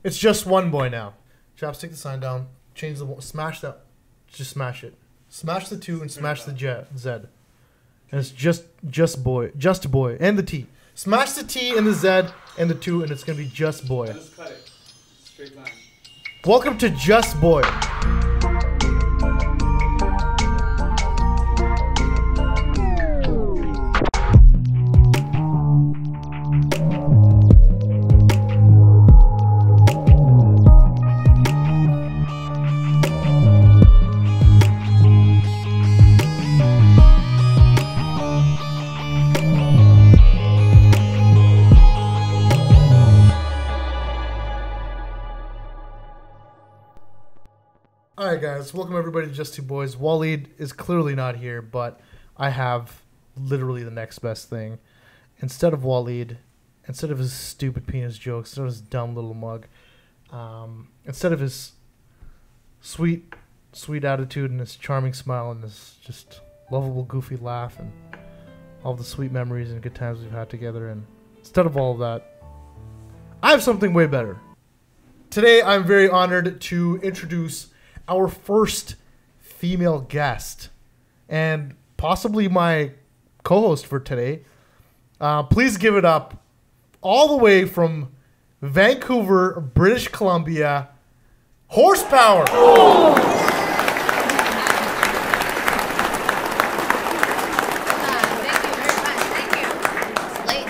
It's just one boy now. Chaps, take the sign down. Change the smash that. Just smash it. Smash the 2 and smash the Z. And it's just boy, and the T. Smash the T and the Z and the 2, and it's gonna be just boy. Just cut it. Straight line. Welcome to Just Boy. Alright guys, welcome everybody to Just Two Boys. Waleed is clearly not here, but I have literally the next best thing. Instead of Waleed, instead of his stupid penis jokes, instead of his dumb little mug, instead of his sweet attitude and his charming smile and his just lovable goofy laugh and all the sweet memories and good times we've had together, and instead of all of that, I have something way better. Today I'm very honored to introduce our first female guest and possibly my co-host for today. Please give it up all the way from Vancouver, British Columbia, HorsePowar. Oh. Thank you very much. Thank you. It's late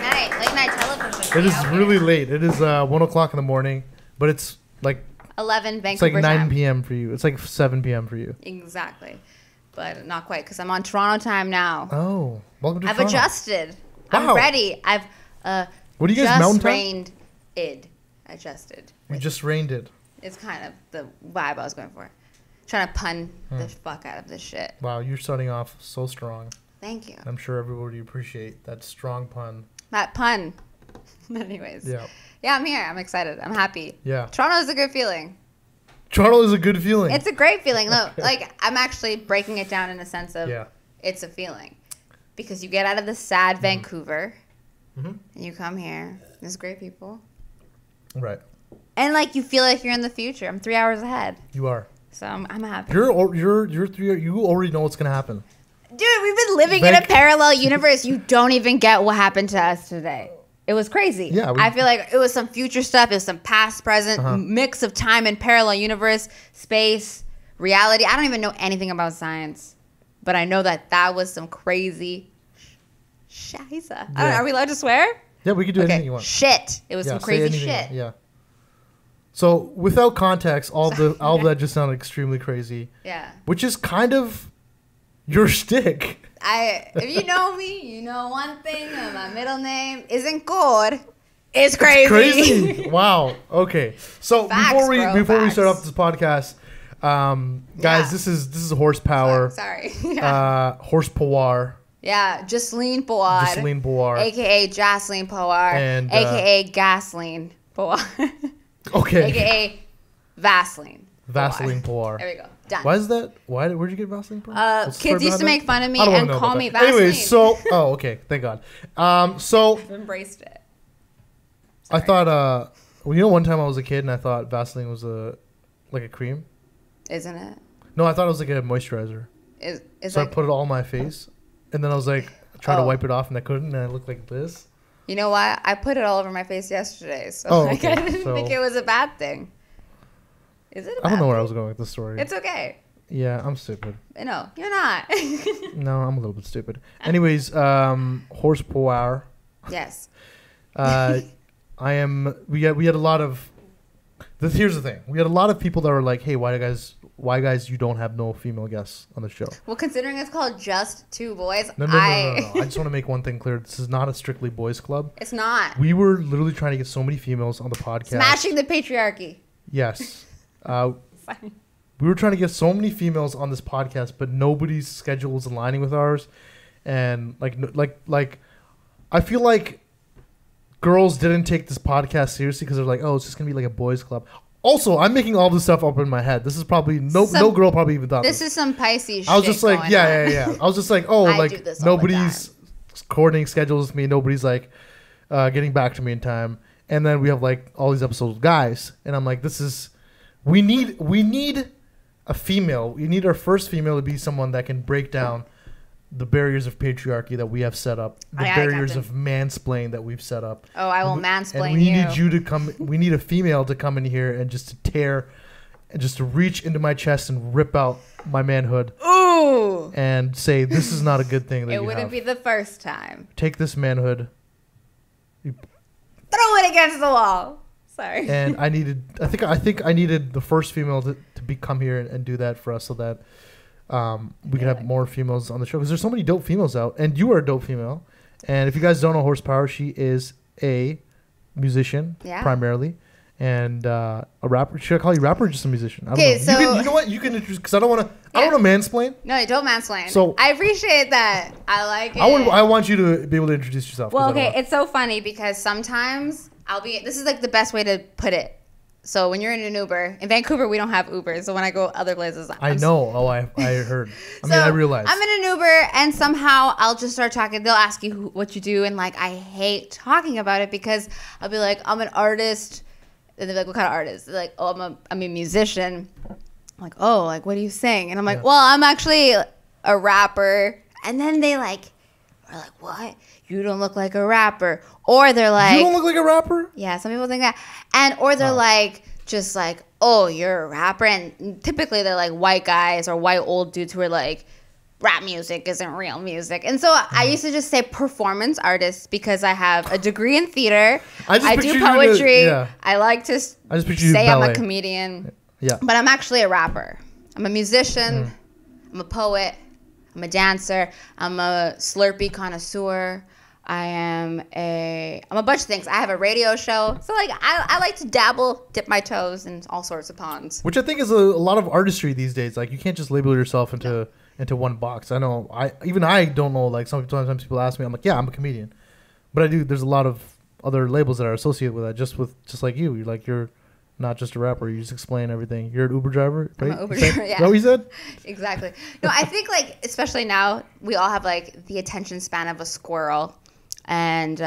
night television. It is really late. It is 1 o'clock in the morning, but it's like 11 Vancouver It's like 9 time. p.m. for you. It's like 7 p.m. for you. Exactly. But not quite, because I'm on Toronto time now. Oh, welcome to I've Toronto. adjusted. Wow. I'm ready. I've What do you guys, just Mountain Time? rained id. Adjusted. We just rained it. It's kind of the vibe I was going for. Trying to pun the fuck out of this shit. Wow, you're starting off so strong. Thank you. I'm sure everybody appreciate that strong pun. That pun. Anyways. Yeah. Yeah, I'm here. I'm excited. I'm happy. Yeah. Toronto is a good feeling. Toronto is a good feeling. It's a great feeling. Look, like, I'm actually breaking it down in a sense of it's a feeling. Because you get out of the sad Vancouver, and you come here. There's great people. Right. And, like, you feel like you're in the future. I'm 3 hours ahead. You are. So I'm happy. You're 3. You already know what's gonna happen. Dude, we've been living in a parallel universe. You don't even get what happened to us today. It was crazy. Yeah, I feel like it was some future stuff. It was some past, present, mix of time and parallel universe, space, reality. I don't even know anything about science. But I know that was some crazy shiza. I don't know, are we allowed to swear? Yeah, we can do anything you want. Shit. It was some crazy shit. Yeah. So without context, all of that just sounded extremely crazy. Yeah. Which is kind of your shtick. If you know me, you know one thing. My middle name isn't good. It's crazy. It's crazy. Wow. Okay. So Facts, before we start facts. off this podcast, guys, this is HorsePowar. Sorry. HorsePowar. Yeah, Jaslene Powar. AKA Jaslene Powar. And AKA Gasoline Powar. Okay. AKA Vaseline. Vaseline Powar. There we go. Done. Why is that? Where'd you get Vaseline Powar? Kids used to make fun of me and call me Vaseline. Anyways, okay, thank God. I've embraced it. Sorry. I thought, one time I was a kid and I thought Vaseline was like a cream. Isn't it? No, I thought it was like a moisturizer. So I put it all on my face, and then I was like, trying to wipe it off, and I couldn't, and I looked like this. You know what? I put it all over my face yesterday, so I didn't think it was a bad thing. Is it? I don't know where I was going with this story. It's okay. Yeah, I'm stupid. No, you're not. No, I'm a little bit stupid. Anyways, HorsePowar. Yes. We had a lot of. Here's the thing. We had a lot of people that were like, "Hey, why guys you don't have no female guests on the show?" Well, considering it's called Just Two Boys, No. I just want to make one thing clear. This is not a strictly boys club. It's not. We were literally trying to get so many females on the podcast. Smashing the patriarchy. Yes. We were trying to get so many females on this podcast, but nobody's schedule was aligning with ours, and like, I feel like girls didn't take this podcast seriously because they're like, oh, it's just gonna be like a boys club. Also, I'm making all this stuff up in my head. This is probably no girl probably even thought this is some Pisces shit. I was just like, yeah. I was just like, oh, like nobody's coordinating schedules with me. Nobody's like getting back to me in time. and then we have like all these episodes with guys, and I'm like, we need a female. We need our first female to be someone that can break down the barriers of patriarchy that we have set up, the barriers of mansplaining that we've set up. Oh, I will mansplain and we need you to come. We need a female to come in here and just to tear, and just to reach into my chest and rip out my manhood. Ooh. And say, this is not a good thing that It wouldn't be the first time. Take this manhood. Throw it against the wall. Sorry. And I think I needed the first female to come here and do that for us, so that we could have more females on the show, because there's so many dope females out, and you are a dope female. And if you guys don't know HorsePowar, she is a musician primarily, and a rapper. Should I call you rapper or just a musician? I don't know. So you know what? You can introduce, because I don't want to mansplain. No, don't mansplain. So I appreciate that. I like it. I want you to be able to introduce yourself. Well, okay, it's so funny because sometimes this is like the best way to put it. So when you're in an Uber, in Vancouver, we don't have Uber. So when I go other places, I know. I heard. I realized. I'm in an Uber and somehow I'll just start talking. They'll ask you what you do. And like, I hate talking about it because I'll be like, I'm an artist. And they're like, what kind of artist? They're like, oh, I'm a musician. I'm like, oh, like, what do you sing? And I'm like, well, I'm actually a rapper. And then they are like, what? You don't look like a rapper. Or they're like, you don't look like a rapper? Yeah, some people think that. Or they're like, just like, oh, you're a rapper. And typically they're like white guys or white old dudes who are like, rap music isn't real music. And so I used to just say performance artist because I have a degree in theater. I do poetry. I like to say I'm a comedian. Yeah. But I'm actually a rapper. I'm a musician. I'm a poet. I'm a dancer. I'm a Slurpee connoisseur. I'm a bunch of things. I have a radio show. So like I like to dip my toes in all sorts of ponds. Which I think is a lot of artistry these days. Like you can't just label yourself into one box. I know I don't know, like sometimes people ask me, I'm like, yeah, I'm a comedian. But I do, there's a lot of other labels that are associated with that, just like you. You're not just a rapper. You just explain everything. You're an Uber driver, right? I'm an Uber driver, yeah. Is that what you said? Exactly. No, I think like, especially now, we all have like the attention span of a squirrel. And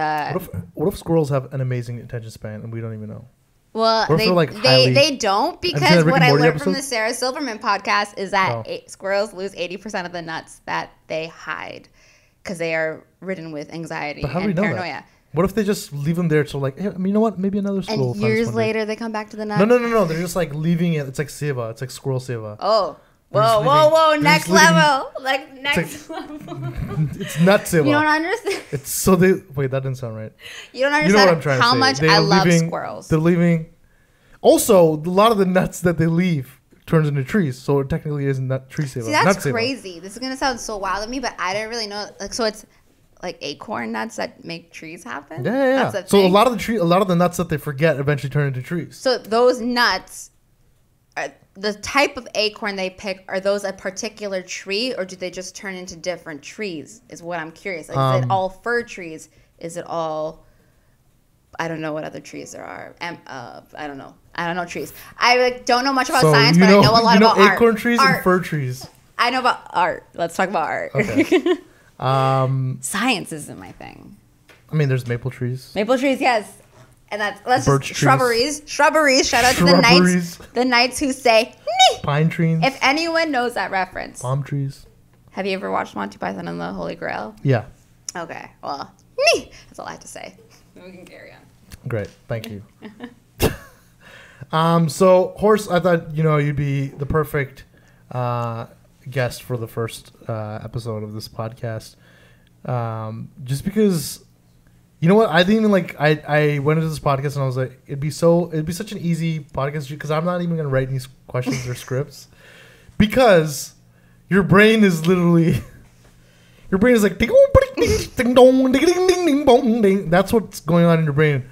what if squirrels have an amazing attention span and we don't even know? Well, they don't, because what I learned from the Sarah Silverman podcast is that squirrels lose 80% of the nuts that they hide because they are ridden with anxiety and paranoia. That? What if they just leave them there till like, hey, you know what? Maybe another squirrel. And years later, they come back to the nuts? No. They're just like leaving it. It's like seva. It's like squirrel seva. Oh. Whoa. Next level. Like next level. It's nut seva. You don't understand. It's so they... Wait, that didn't sound right. You don't understand what I'm trying how much I love squirrels. They're leaving... Also, a lot of the nuts that they leave turns into trees. So it technically is nut tree seva. See, that's crazy. This is going to sound so wild to me, but I didn't really know. Like, so it's like acorn nuts that make trees happen? Yeah. That's so a lot of the nuts that they forget eventually turn into trees. So those nuts... The type of acorn they pick, are those a particular tree, or do they just turn into different trees? Is what I'm curious. Like, is it all fir trees? Is it all... I don't know what other trees there are. I don't know. I don't know trees. I don't know much about science, but I know a lot about art. Acorn trees and fir trees. I know about art. Let's talk about art. Okay. Science isn't my thing. I mean, there's maple trees. Maple trees, yes. And that's just shrubberies. Shrubberies. Shout out to the knights who say nee. Pine trees. If anyone knows that reference. Palm trees. Have you ever watched Monty Python and the Holy Grail? Yeah. Okay. Well, nee. That's all I have to say. We can carry on. Great. Thank you. So Horse, I thought you'd be the perfect guest for the first episode of this podcast. Just because. You know what? I think I went into this podcast and I was like, it'd be such an easy podcast because I'm not even gonna write any questions or scripts because your brain is literally like ding dong ding ding ding ding bong ding. That's what's going on in your brain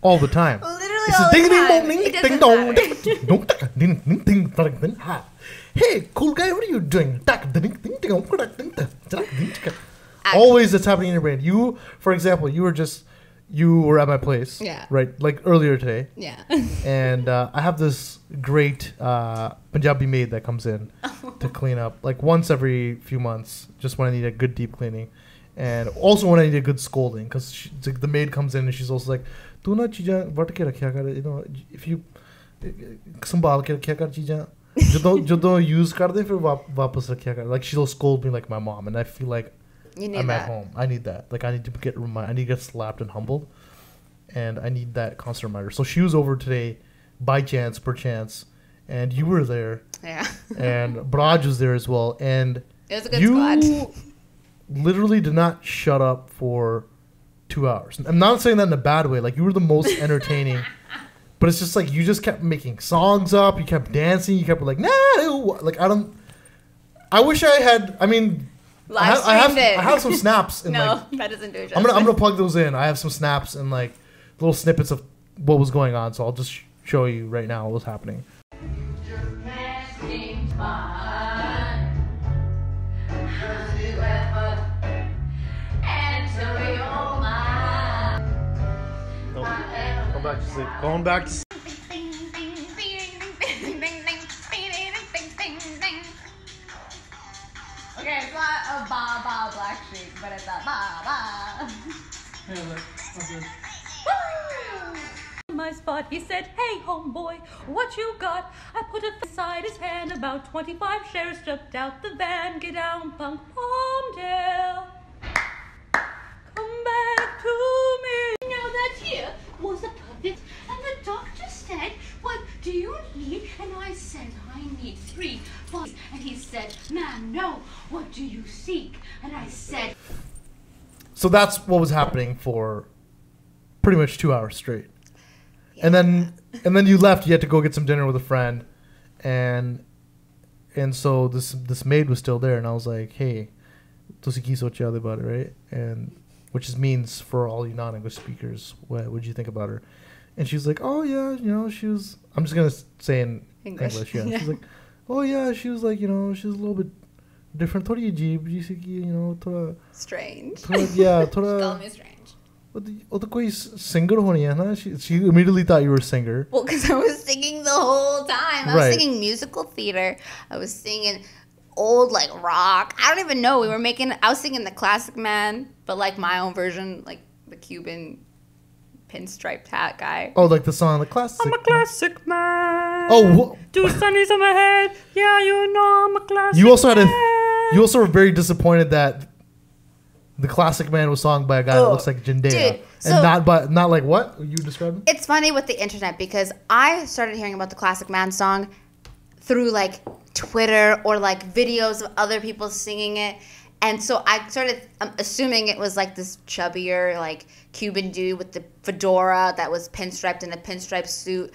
all the time. Literally all the time. Ding dong ding ding ding ding. Hey, cool guy, what are you doing? Always that's happening in your brain. You, for example, you were at my place. Yeah. Right? Like earlier today. Yeah. And I have this great Punjabi maid that comes in to clean up like once every few months, just when I need a good deep cleaning. And also when I need a good scolding, because like, the maid comes in and she's also like, "तू ना चीज़ें what के रखा कर, you know, if you संभाल के रखा कर चीज़ें, जो use कर दे फिर वापस रखा कर." Like she'll scold me like my mom, and I feel like I'm at home. I need that. Like I need to get slapped and humbled, and I need that constant reminder. So she was over today, by chance, perchance, and you were there. Yeah. And Braj was there as well, and it was a good squad. Literally did not shut up for 2 hours. I'm not saying that in a bad way. Like you were the most entertaining, but it's just like you just kept making songs up. You kept dancing. You kept like like I wish I had. I mean. I have some snaps. In no, like, that doesn't do it. I'm gonna plug those in. I have some snaps and like little snippets of what was going on. So I'll just show you right now what was happening. Go back to sleep. Going back to sleep. Okay, it's not a ba ba black sheep, but it's a ba ba. My spot, he said, "Hey, homeboy, what you got?" I put it beside his hand, about 25 shares jumped out the van. Get down, punk, Palmdale. Come back to me. Now that here was a perfect, and the doctor said, "What do you need?" And I said, "I need 3 bodies." And he said, "Man, no, what do you seek?" And I said, so that's what was happening for pretty much 2 hours straight. Yeah. And then you left. You had to go get some dinner with a friend, and so this maid was still there, and I was like, "Hey, tusi ki socha about it, right?" And which means for all you non-English speakers, what did you think about her? And she's like, "Oh yeah, you know, she was." I'm just gonna say in English, yeah. She's like, "Oh yeah, she was like, you know, she was a little bit different. Thodi ajeeb, you know, thoda strange. Yeah, thoda. Call me strange. Oh, the koi singer honi hai na? She immediately thought you were a singer. Well, because I was singing the whole time. I was singing musical theater. I was singing old like rock. I don't even know. I was singing the Classic Man, but like my own version, like the Cuban pinstriped hat guy. Oh, like the song, the classic. I'm a classic man. Oh, 2 sunnies on my head. Yeah, you know I'm a classic. You also were very disappointed that the Classic Man was sung by a guy that looks like Jindea. Dude, and not like what you described. It's funny with the internet because I started hearing about the Classic Man song through like Twitter or like videos of other people singing it. And so I started assuming it was like this chubbier, like Cuban dude with the fedora that was pinstriped in a pinstripe suit.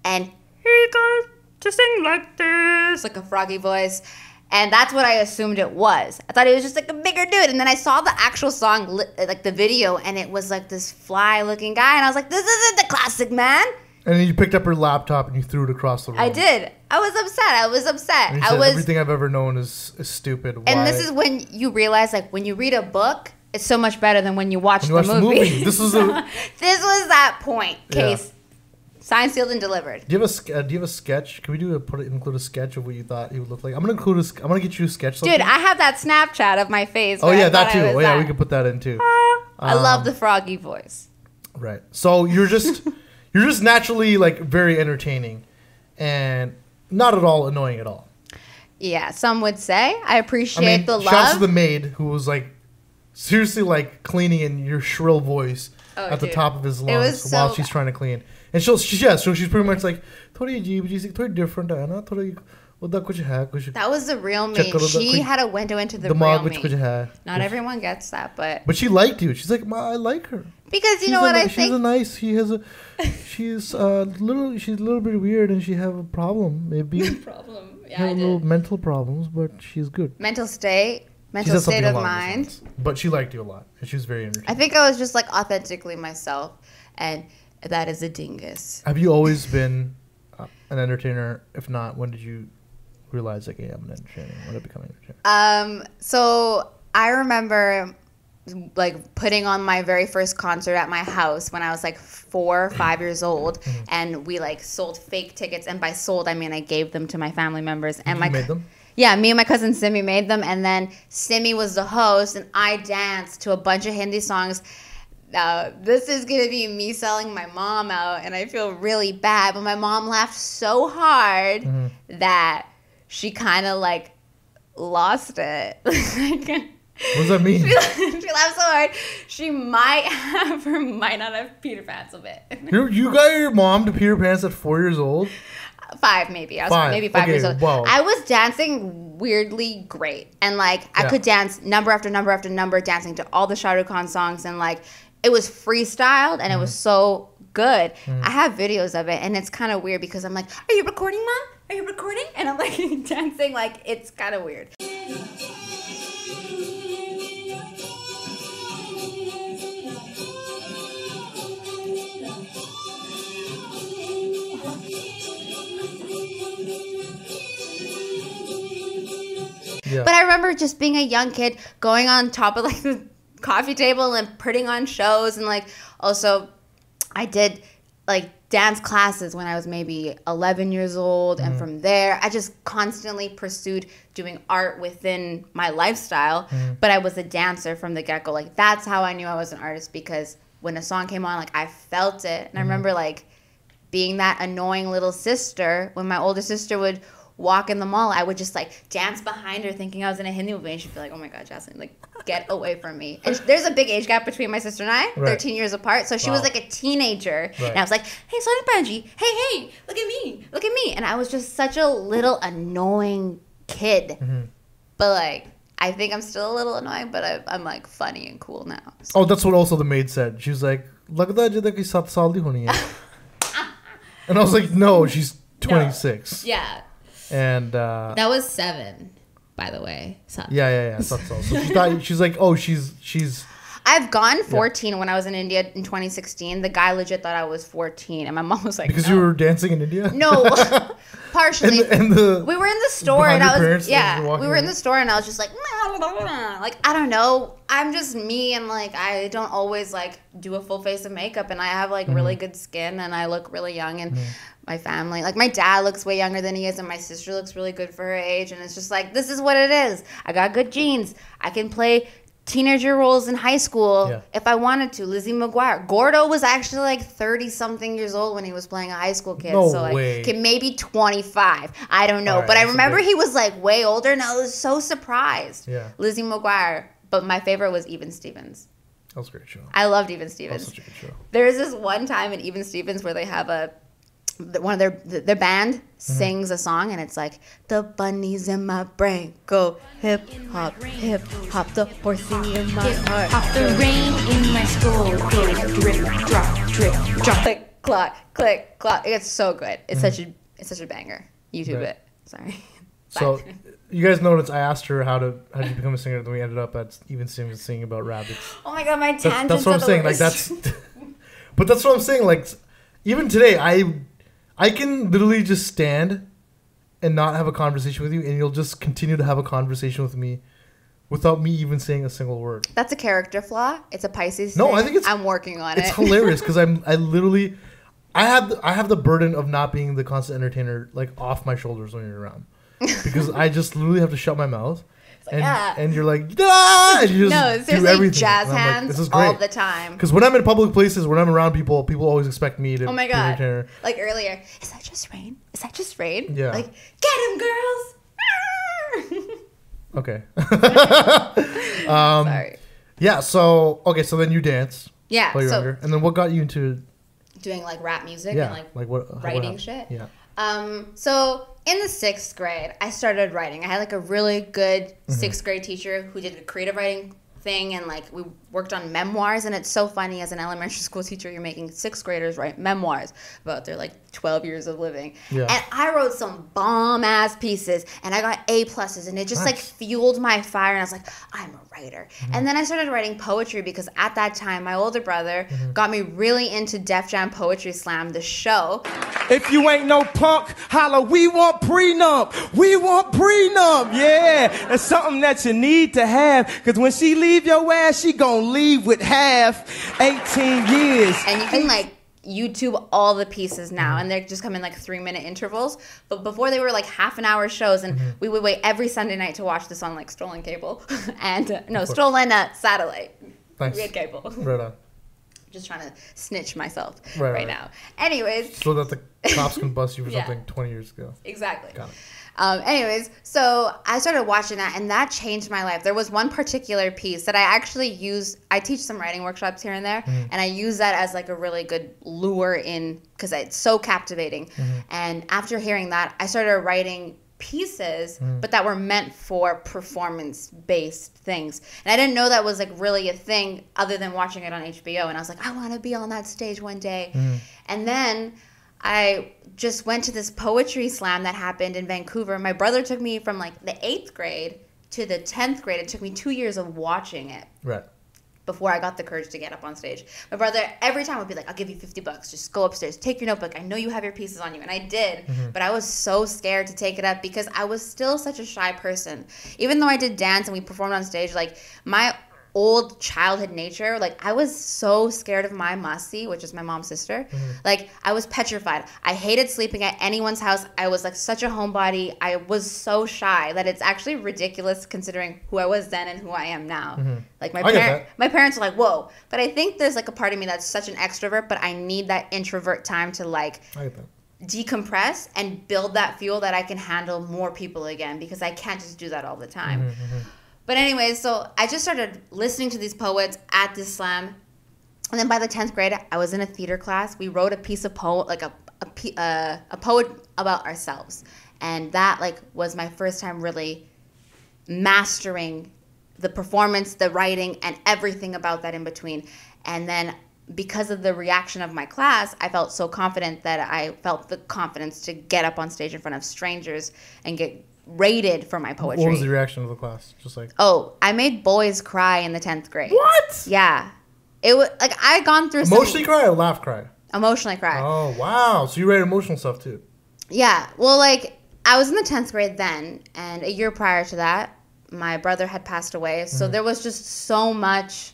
And he got to sing like this. Like a froggy voice. And that's what I assumed it was. I thought he was just like a bigger dude. And then I saw the actual song, like the video, and it was like this fly-looking guy. And I was like, this isn't the Classic Man. And then you picked up her laptop and you threw it across the room. I did. I was upset. And you said, everything I've ever known is stupid. Why? And this is when you realize, like, when you read a book, it's so much better than when you watch the movie. This was this was that point. Case signed, sealed, and delivered. Do you have a sketch? Can we include a sketch of what you thought he would look like? I'm gonna get you a sketch. Dude, I have that Snapchat of my face. Oh yeah, that too. Oh yeah, we can put that in too. I love the froggy voice. Right. So you're just naturally like very entertaining, and not at all annoying at all. Yeah, some would say. I appreciate the love. Shouts to the maid who was like seriously like cleaning in your shrill voice at the top of his lungs while she's trying to clean. And so she's pretty much like, "Thodi ajeeb, she's like, different, hai na? Thodi uda kuch hai, kuch." That was the real me. She had a window into the real me. Kuch hai. Not everyone gets that, but she liked you. She's like, I like her. Because you know what I think? She's a nice. She's a little bit weird, and she have a problem. Maybe problem. Yeah, have little mental problems, but she's good. Mental state of mind. But she liked you a lot, and she was very entertaining. I think I was just like authentically myself, and that is a dingus. Have you always been an entertainer? If not, when did you realize, like, hey, I'm an entertainer? When did I become an entertainer? So I remember like putting on my very first concert at my house when I was like 4 or 5 years old, and we like sold fake tickets, and by sold I mean I gave them to my family members. And you made them? Yeah, me and my cousin Simi made them, and then Simi was the host, and I danced to a bunch of Hindi songs. Now, this is going to be me selling my mom out, and I feel really bad, but my mom laughed so hard that she kind of, like, lost it. What does that mean? She laughed so hard, she might have or might not have Peter Pants a bit. You got your mom to Peter Pants at 4 years old? 5 maybe. I was maybe 5 years old. Wow. I was dancing weirdly great. And, like, I could dance number after number after number, dancing to all the Shah Rukh Khan songs, and, like, it was freestyled, and it was so good. I have videos of it, and it's kind of weird because I'm like, are you recording, Mom? Are you recording? And I'm, like, dancing. Like, it's kind of weird. Yeah. But I remember just being a young kid going on top of, like, the coffee table and putting on shows, and, like, also I did, like, dance classes when I was maybe 11 years old, and from there I just constantly pursued doing art within my lifestyle, but I was a dancer from the get-go. Like, that's how I knew I was an artist, because when a song came on, like, I felt it. And I remember, like, being that annoying little sister. When my older sister would walk in the mall, I would just, like, dance behind her thinking I was in a Hindi movie, and she'd be like, oh my God, Jasmine, like, get away from me. And there's a big age gap between my sister and I, 13 years apart, so she was, like, a teenager, and I was like, hey, Sonny Panji, hey, look at me, and I was just such a little annoying kid, but, like, I think I'm still a little annoying, but I'm like, funny and cool now. So. Oh, that's what also the maid said. She was like, "Lagda hai jada ki 7 saal di honi hai." And I was like, no, she's 26. No. Yeah. And that was 7, by the way. Yeah. So she thought, she's like, oh, she's. I've gone 14 when I was in India in 2016. The guy legit thought I was 14, and my mom was like, because no. you were dancing in India. No, partially. and we were in the store, and I was we were in around? the store, and I was just like, I don't know. I'm just me, and, like, I don't always, like, do a full face of makeup, and I have, like, really good skin, and I look really young, and my family, like, my dad looks way younger than he is, and my sister looks really good for her age, and it's just like, this is what it is. I got good genes. I can play teenager roles in high school if I wanted to. Lizzie McGuire. Gordo was actually, like, 30-something years old when he was playing a high school kid. No so, like, way. okay, maybe 25. I don't know. Right, but I remember he was, like, way older, and I was so surprised. Yeah. Lizzie McGuire. But my favorite was Even Stevens. That was a great show. I loved Even Stevens. That was such a good show. There's this one time in Even Stevens where they have one of their band sings a song, and it's like, the bunnies in my brain go hip hop, the horsey in my heart. Off the rain in my skull goes drip, drop. Click, clock, click, clock. It's so good. It's such a banger. YouTube it. Sorry. So, you guys noticed I asked her how did you become a singer, and then we ended up at Even Stevens singing about rabbits. Oh my God, my tangents. That's what I'm saying. Like, that's, but that's what I'm saying. Like, even today, I can literally just stand and not have a conversation with you, and you'll just continue to have a conversation with me without me even saying a single word. That's a character flaw. It's a Pisces. No, thing. I think I'm working on it. It's hilarious because I have the burden of not being the constant entertainer, like, off my shoulders when you're around, because I just literally have to shut my mouth. And you're like, ah! And you just do everything. Jazz and hands like, this is great. all the time. Because when I'm in public places, when I'm around people always expect me to oh my be God. entertainer. Like earlier, is that just rain? Is that just rain? Yeah. Like, get him, girls! Okay. Sorry. Yeah, so then you dance. Yeah. While you're So younger. And then what got you into doing, like, rap music yeah, and, like what writing shit? Yeah. So in the 6th grade, I started writing. I had, like, a really good 6th grade teacher who did a creative writing thing, and, like, we worked on memoirs. And it's so funny, as an elementary school teacher, you're making 6th graders write memoirs about their, like, 12 years of living. Yeah. And I wrote some bomb ass pieces, and I got A+, and it just like fueled my fire, and I was like, I'm a writer. And then I started writing poetry, because at that time my older brother got me really into Def Jam Poetry Slam, the show. If you ain't no punk, holla, we want prenup. We want prenup. Yeah, that's something that you need to have, because when she leave your ass, she gonna leave with half 18 years. And you can, like, YouTube all the pieces now, and they just come in like 3-minute intervals. But before they were like half an hour shows, and we would wait every Sunday night to watch this on like stolen cable and stolen satellite. Nice. We had cable. Right on. Just trying to snitch myself right now. Anyways, so that the cops can bust you for Yeah. something 20 years ago. Exactly. Got it. Anyways, so I started watching that, and that changed my life. There was one particular piece that I actually use. I teach some writing workshops here and there, and I use that as like a really good lure in, because it's so captivating. And after hearing that, I started writing pieces, but that were meant for performance-based things. And I didn't know that was like really a thing other than watching it on HBO. And I was like, I want to be on that stage one day. And then I just went to this poetry slam that happened in Vancouver. My brother took me from like the 8th grade to the 10th grade. It took me 2 years of watching it Right. before I got the courage to get up on stage. My brother every time would be like, I'll give you $50. Just go upstairs. Take your notebook. I know you have your pieces on you. And I did. But I was so scared to take it up because I was still such a shy person. Even though I did dance and we performed on stage, like my old childhood nature, like I was so scared of my Masi, which is my mom's sister. Like I was petrified. I hated sleeping at anyone's house. I was like such a homebody. I was so shy that it's actually ridiculous considering who I was then and who I am now. Like my parents are like, whoa. But I think there's like a part of me that's such an extrovert, but I need that introvert time to like I get that. decompress and build that fuel that I can handle more people again, because I can't just do that all the time. But anyways, so I just started listening to these poets at this slam. And then by the 10th grade, I was in a theater class. We wrote a piece of poet, like a poet about ourselves. And that like was my first time really mastering the performance, the writing, and everything about that in between. And then because of the reaction of my class, I felt so confident that I felt the confidence to get up on stage in front of strangers and get rated for my poetry. What was the reaction of the class? Just like, oh, I made boys cry in the 10th grade. what? Yeah. It was like I had gone through Emotionally cry or laugh cry? Emotionally cry. Oh, wow. So you write emotional stuff too. Yeah. Well, like I was in the 10th grade then, and a year prior to that, my brother had passed away. So there was just so much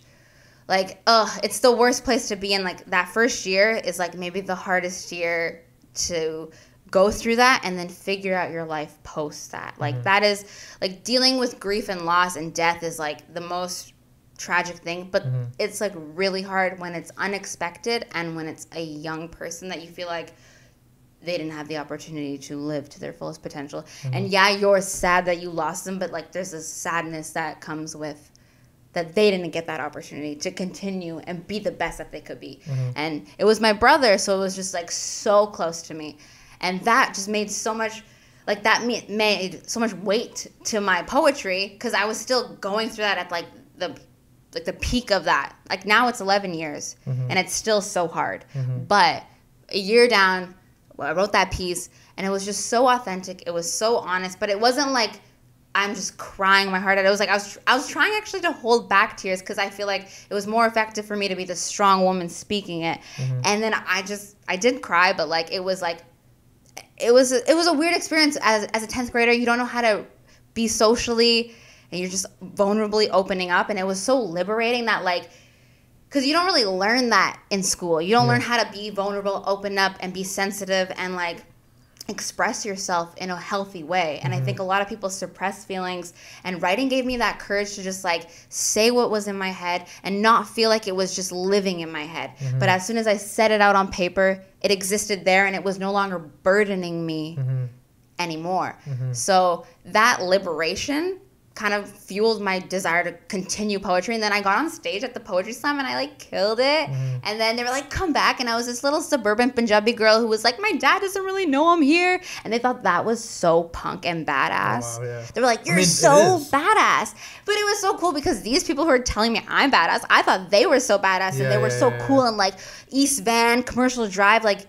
like, it's the worst place to be in. Like that first year is like maybe the hardest year to go through that and then figure out your life post that. Like that is like dealing with grief and loss and death is like the most tragic thing, but it's like really hard when it's unexpected and when it's a young person that you feel like they didn't have the opportunity to live to their fullest potential. And yeah, you're sad that you lost them, but like there's a sadness that comes with that they didn't get that opportunity to continue and be the best that they could be. And it was my brother, so it was just like so close to me. And that just made so much, like that made so much weight to my poetry, because I was still going through that at like the peak of that. Like now it's 11 years and it's still so hard. But a year down, I wrote that piece and it was just so authentic. It was so honest, but it wasn't like I'm just crying my heart out. It was like I was trying actually to hold back tears because I feel like it was more effective for me to be the strong woman speaking it. And then I did cry, but like it was a weird experience as a 10th grader. You don't know how to be socially, and you're just vulnerably opening up. And it was so liberating that like, because you don't really learn that in school. You don't learn how to be vulnerable, open up, and be sensitive and like express yourself in a healthy way. And I think a lot of people suppress feelings, and writing gave me that courage to just like say what was in my head and not feel like it was just living in my head. But as soon as I set it out on paper, it existed there and it was no longer burdening me anymore. So that liberation kind of fueled my desire to continue poetry. And then I got on stage at the poetry slam and I like killed it. And then they were like, come back. And I was this little suburban Punjabi girl who was like, my dad doesn't really know I'm here. And they thought that was so punk and badass. Oh, wow, yeah. They were like, you're so badass. But it was so cool because these people who are telling me I'm badass, I thought they were so badass and they were so cool. And like East Van, Commercial Drive, like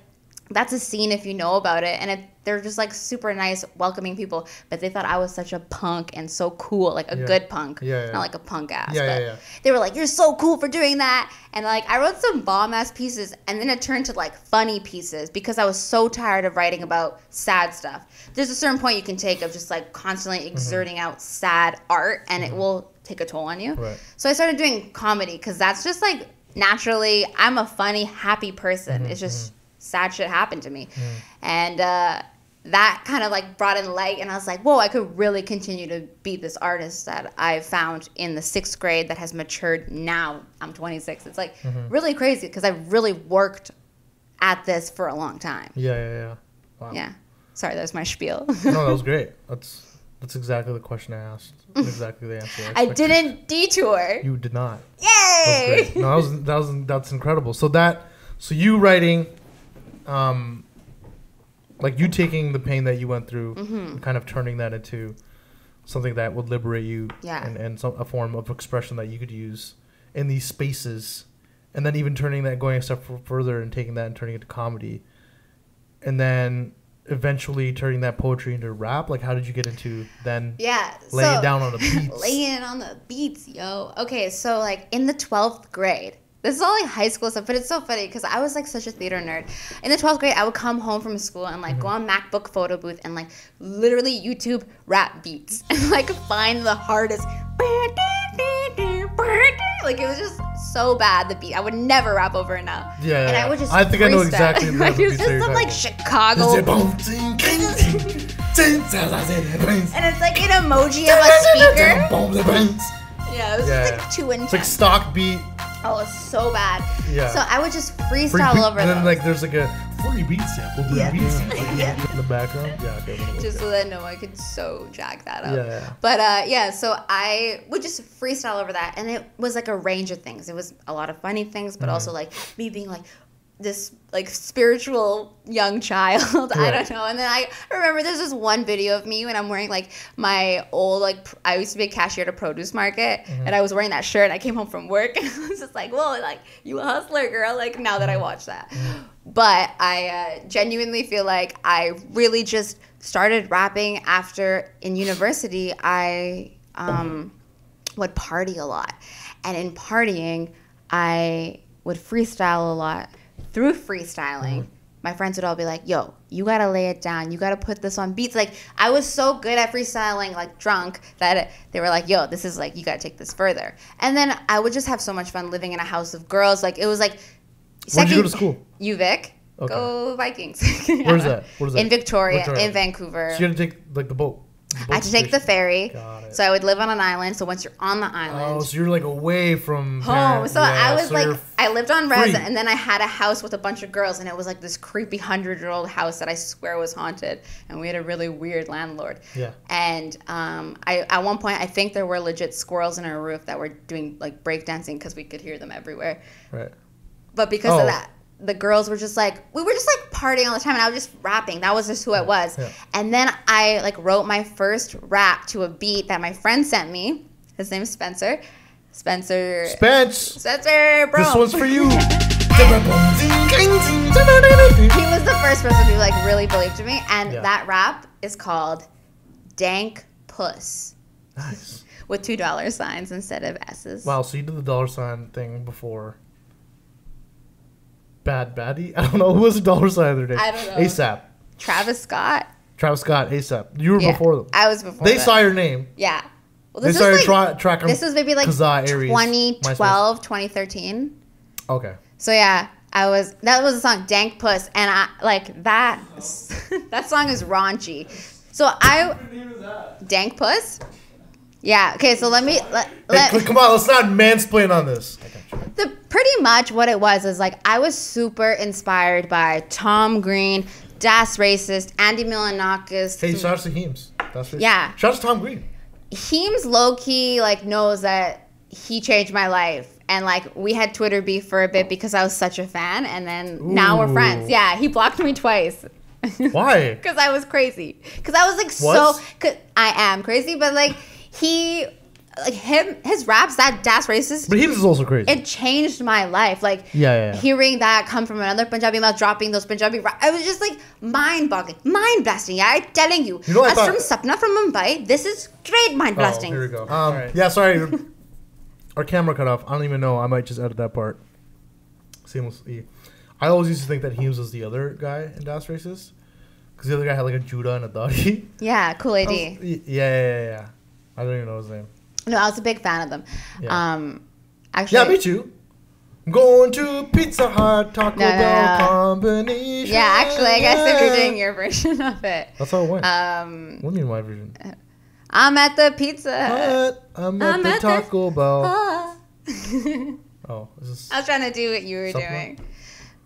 that's a scene if you know about it. And they're just like super nice, welcoming people. But they thought I was such a punk and so cool, like a good punk. Not like a punk ass. They were like, you're so cool for doing that. And like I wrote some bomb ass pieces, and then it turned to like funny pieces because I was so tired of writing about sad stuff. There's a certain point you can take of just like constantly exerting out sad art, and it will take a toll on you. So I started doing comedy because that's just like naturally, I'm a funny, happy person. It's just sad shit happened to me. And that kind of like brought in light, and I was like, whoa, I could really continue to be this artist that I found in the 6th grade that has matured now. I'm 26. It's like really crazy because I really worked at this for a long time. Yeah. Wow. Yeah. Sorry, that was my spiel. No, that was great. That's exactly the question I asked. Exactly the answer. I didn't detour. You did not. Yay! No, that's incredible. So you writing, like you taking the pain that you went through, and kind of turning that into something that would liberate you, and a form of expression that you could use in these spaces, and then even going a step further and taking that and turning it to comedy, and then eventually turning that poetry into rap. Like, how did you get into then laying down on the beats? Laying on the beats, yo. Okay, so like in the 12th grade, this is all like high school stuff, but it's so funny because I was like such a theater nerd. In the 12th grade, I would come home from school and like go on MacBook photo booth and like literally YouTube rap beats and like find the hardest. Like, it was just so bad, the beat. I would never rap over it now. Yeah. And I would just I think I know exactly the like, it was beats just some like Chicago. And it's like an emoji of a speaker. Yeah, it was just like too intense. It's like stock beat. Oh, it was so bad. Yeah. So I would just freestyle over and then those. like there's like a free beat sample. Yeah. Beat sample in the background. Yeah, okay. Just so that no one could so jack that up. Yeah. But so I would just freestyle over that, and it was like a range of things. It was a lot of funny things, but also like me being like this like spiritual young child. I don't know. And then I remember there's this one video of me when I'm wearing like my old like I used to be a cashier at a produce market, and I was wearing that shirt. And I came home from work and I was just like, whoa, like you a hustler, girl. Like now that I watch that, but I genuinely feel like I really just started rapping after in university. I would party a lot, and in partying I would freestyle a lot. Through freestyling, my friends would all be like, yo, you gotta lay it down. You gotta put this on beats. Like, I was so good at freestyling, like drunk, that they were like, yo, this is like, you gotta take this further. And then I would just have so much fun living in a house of girls. Like, it was like, where'd you go to school? UVic. Okay. Go Vikings. Where's that? In Victoria, in Vancouver. So you had to take like the boat. I had to take the ferry. Got it. So I would live on an island. So once you're on the island. Oh, so you're like away from home. So I was so like, I lived on res, free. and then I had a house with a bunch of girls, and it was like this creepy 100-year-old house that I swear was haunted, and we had a really weird landlord. Yeah. And I at one point I think there were legit squirrels in our roof that were doing like breakdancing because we could hear them everywhere. Right. But because of that, the girls were just like, we were just like partying all the time, and I was just rapping. That was just who I was. Yeah. And then I like wrote my first rap to a beat that my friend sent me. His name is Spencer. Spencer, bro. This one's for you. He was the first person who like really believed in me, and that rap is called Dank Puss. Nice. With $2 signs instead of S's. Wow, so you did the $ thing before. Bad Baddie? I don't know. Who was the $ the other day? I don't know. ASAP. Travis Scott, ASAP. You were before them. I was before They saw your name. Yeah. Well, They saw your track. This was maybe like Kazaa, Aries, 2012, 2013. Okay. So yeah, that was the song Dank Puss, and I like that. That song is raunchy. So Dank Puss. Yeah. Okay. So let come on. Let's not mansplain on this. Pretty much what it was is like I was super inspired by Tom Green, Das Racist, Andy Milonakis. Hey, shout out to Heems. Yeah. Shout out to Tom Green. Heems low key like knows that he changed my life, and like we had Twitter beef for a bit because I was such a fan, and then now we're friends. Yeah, he blocked me twice. Why? Because I was crazy. Because I was like Cause I am crazy, but like he. Like his raps, that Das Racist. But he was also crazy. It changed my life. Like hearing that come from another Punjabi mouth, dropping those Punjabi raps, I was just like mind-boggling, mind-blasting. Yeah, I'm telling you. Us from Sapna from Mumbai, this is straight mind-blasting. Oh, here we go. Right. Yeah, sorry. Our camera cut off. I don't even know. I might just edit that part seamlessly. I always used to think that Heems was the other guy in Das Racist. Because the other guy had like a Judah and a Dadi. Yeah, Cool AD. Yeah. I don't even know his name. No, I was a big fan of them. Yeah. Actually, yeah, me too. I'm going to Pizza Hut, Taco Bell combination. Yeah, actually, I guess if you're doing your version of it. That's how it went. What do you mean my version? I'm at the Pizza Hut. I'm at the Taco Bell. Oh, is this I was trying to do what you were supplement? doing.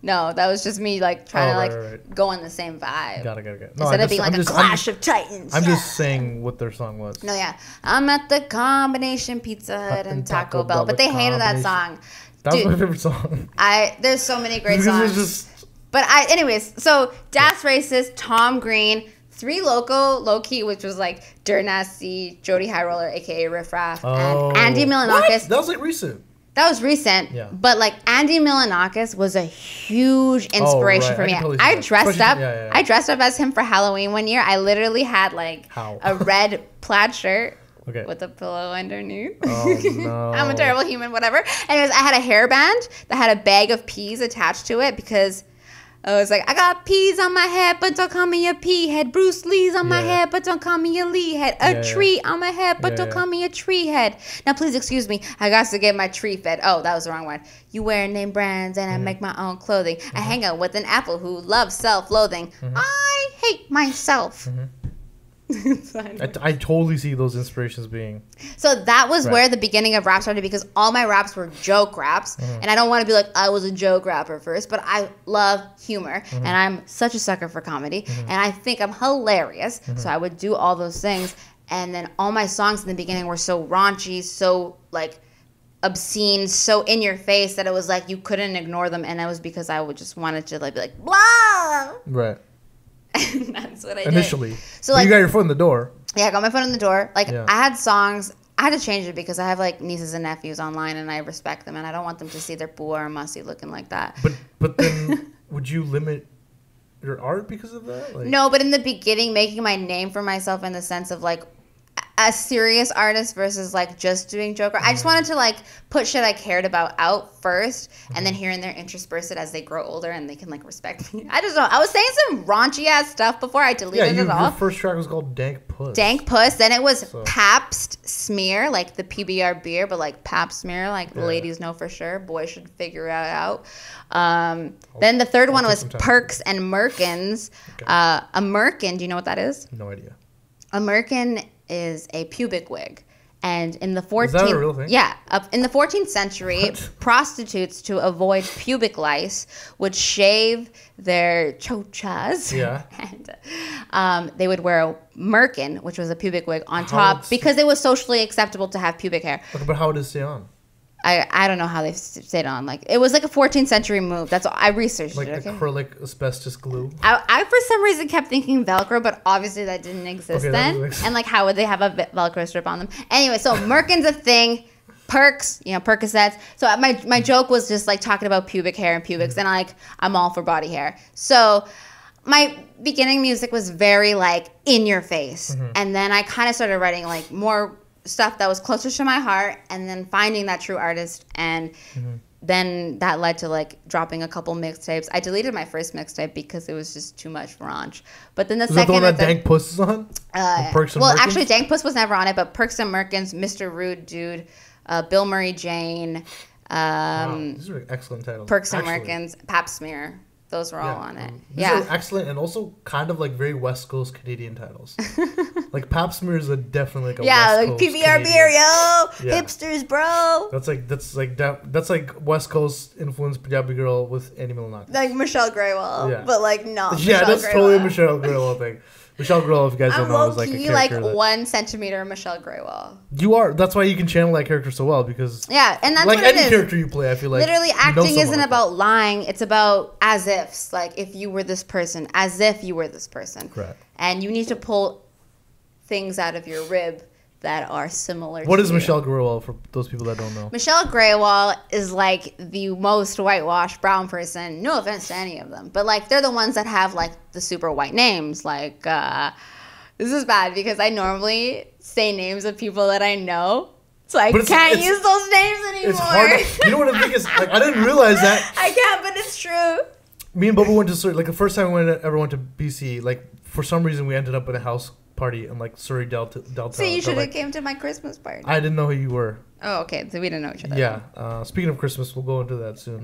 No, that was just me like trying to go on the same vibe. Got it. No, instead of being like a clash of titans. I'm just saying what their song was. No, yeah. I'm at the combination Pizza Hut and Taco Bell. But they hated that song. That was my favorite song. There's so many great songs. Anyways, so Das Racist, Tom Green, Three Low Key, which was like Nasty, Jody High Roller, aka Riff Raff, and Andy Milonakis. That was like recent. That was recent, but like Andy Milonakis was a huge inspiration for me. I dressed up. I dressed up as him for Halloween one year. I literally had like a red plaid shirt with a pillow underneath. Oh no! I'm a terrible human. Whatever. Anyways, I had a hairband that had a bag of peas attached to it because I was like, I got peas on my head, but don't call me a pea head. Bruce Lee's on my head, but don't call me a Lee head. A tree on my head, but don't call me a tree head. Now, please excuse me. I got to get my tree fed. Oh, that was the wrong one. You wear name brands, and I make my own clothing. I hang out with an apple who loves self-loathing. I hate myself. I totally see those inspirations being. So that was where the beginning of rap started because all my raps were joke raps. And I don't want to be like, I was a joke rapper first, but I love humor. And I'm such a sucker for comedy. And I think I'm hilarious. So I would do all those things. And then all my songs in the beginning were so raunchy, so like obscene, so in your face that it was like you couldn't ignore them. And it was because I would just wanted to like be like, blah. Right. That's what I did. Initially. So like, you got your foot in the door. Yeah, I got my foot in the door. Like I had songs. I had to change it because I have like nieces and nephews online and I respect them and I don't want them to see their bua or mussy looking like that. But then would you limit your art because of that? Like, no, but in the beginning, making my name for myself in the sense of like a serious artist versus like just doing joke. I just wanted to like put shit I cared about out first and then here and there intersperse it as they grow older and they can like respect me. I just don't know. I was saying some raunchy ass stuff before I deleted it all. Your first track was called Dank Puss. Dank Puss. Then it was Pabst Smear, like the PBR beer, but like Pabst Smear, like the ladies know for sure. Boys should figure it out. Then the third one was Perks and Merkins. Okay. A Merkin, do you know what that is? No idea. A Merkin is a pubic wig. And in the 14th... Is that a real thing? Yeah. In the 14th century, prostitutes, to avoid pubic lice, would shave their chochas. Yeah. And they would wear a merkin, which was a pubic wig, on top because it was socially acceptable to have pubic hair. Okay, but how would it stay on? I don't know how they stayed on. Like it was like a 14th century move. That's all I researched. Like it, acrylic asbestos glue. I for some reason kept thinking Velcro, but obviously that didn't exist then. And like, how would they have a Velcro strip on them? Anyway, so Merkin's a thing. Perks, Percocets. So my joke was just like talking about pubic hair and pubics, and like I'm all for body hair. So my beginning music was very like in your face, and then I kind of started writing like more stuff that was closer to my heart and then finding that true artist and then that led to like dropping a couple mixtapes. I deleted my first mixtape because it was just too much raunch. But then the second... Is that the one that Dank Puss is on? Perks and Merkins? Actually Dank Puss was never on it, but Perks and Merkins, Mr. Rude Dude, Bill Murray Jane, wow, these are excellent titles. Perks and Merkins, Pap Smear. Those were all on it. These are excellent and also kind of like very West Coast Canadian titles. Like Pap Smear is definitely like a West Coast PBR Canadian. beer, hipsters, bro. That's like West Coast influenced Punjabi girl with Andy Milonakis. Like Michelle Graywell, but like no. Yeah, that's totally a Michelle Graywell thing. Michelle Graywell, if you guys don't know, is like a character like 1 centimeter Michelle Graywell. You are. That's why you can channel that character so well because and that's like what any character you play, I feel like literally acting isn't about lying. It's about as ifs. Like if you were this person, as if you were this person. Correct. And you need to pull things out of your rib that are similar. What is Michelle Graywell for those people that don't know? Michelle Graywell is like the most whitewashed brown person. No offense to any of them, but like they're the ones that have like the super white names. Like this is bad because I normally say names of people that I know, so I can't use those names anymore. It's hard. You know what I think is like I didn't realize that. I can't, but it's true. Me and Bubba went to like the first time we ever went to BC. Like for some reason we ended up in a house party in like Surrey Delta. So you should have like, came to my Christmas party. I didn't know who you were. Oh, okay. So we didn't know each other. Yeah. Speaking of Christmas, we'll go into that soon.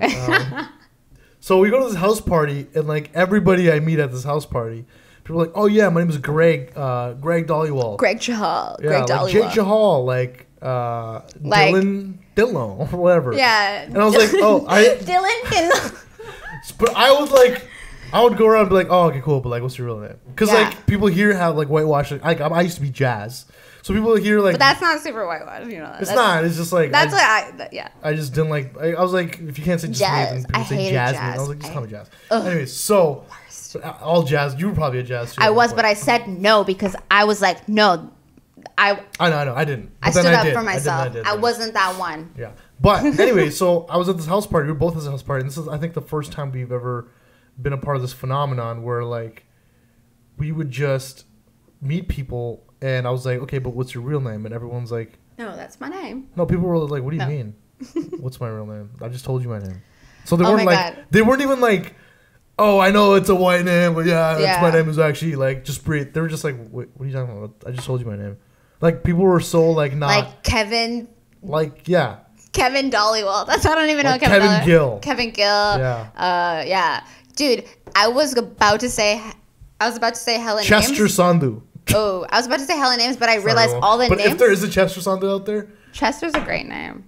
So we go to this house party, and like everybody I meet at this house party, people are like, "Oh yeah, my name is Greg. Greg Dollywall. Greg Chahal. Yeah, Greg like Dollywall. Jake Chahal. Like Dylan Dillon or whatever." Yeah. And I was like, "Oh, Dylan Dillon. But I was like, I would go around and be like, "Oh, okay, cool," but like, what's your real name? Because Yeah. like people here have like whitewash. Like I used to be Jazz, so people here like. But that's not super whitewash, you know. It's not. It's just like That's yeah. I just didn't like. I was like, if you can't say Jazz. Jasmine, then people I say hated Jasmine. Jazz. I was like, just call me Jazz. Ugh. Anyways, so all Jazz. You were probably a Jazz too. I was, but I said no because I was like, no. I know. I didn't. I But then stood up did. for myself. did. I wasn't that one. Yeah. But anyway, so I was at this house party. We were both at this house party, and this is, I think, the first time we've ever been a part of this phenomenon where like we would just meet people, and I was like, okay, but what's your real name? And everyone's like, No, that's my name. no. People were like, what do you No. mean? What's my real name? I just told you my name. So they Oh weren't my like, God. they weren't even like, oh, I know it's a white name, but yeah, that's my Yeah. name is actually like just breathe. They were just like, what are you talking about? I just told you my name. Like people were so like not Like Kevin Dollywall. That's I don't even know Like Kevin Kevin Dollywall. Gill. Kevin Gill. Yeah. Yeah. Dude, I was about to say hella Chester names. Sandu. Oh, I was about to say hella names, but I realized Sorry, all the but names. if there is a Chester Sandu out there, Chester's a great name.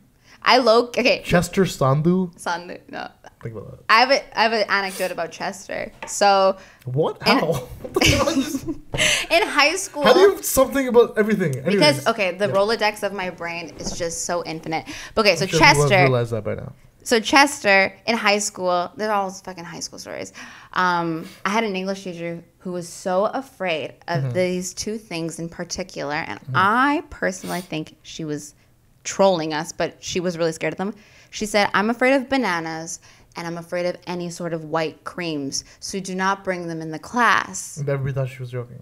Chester Sandu. Sandu. No. Think about that. I have an anecdote about Chester. So What? How? What the hell is- in high school, How do you have something about everything? Anyways, because okay, the yeah. Rolodex of my brain is just so infinite. Okay, so I'm sure people have Chester. realized that by now. So Chester in high school, they're all fucking high school stories. I had an English teacher who was so afraid of these two things in particular, and I personally think she was trolling us, but she was really scared of them. She said, "I'm afraid of bananas, and I'm afraid of any sort of white creams, so do not bring them in the class." And everybody thought she was joking.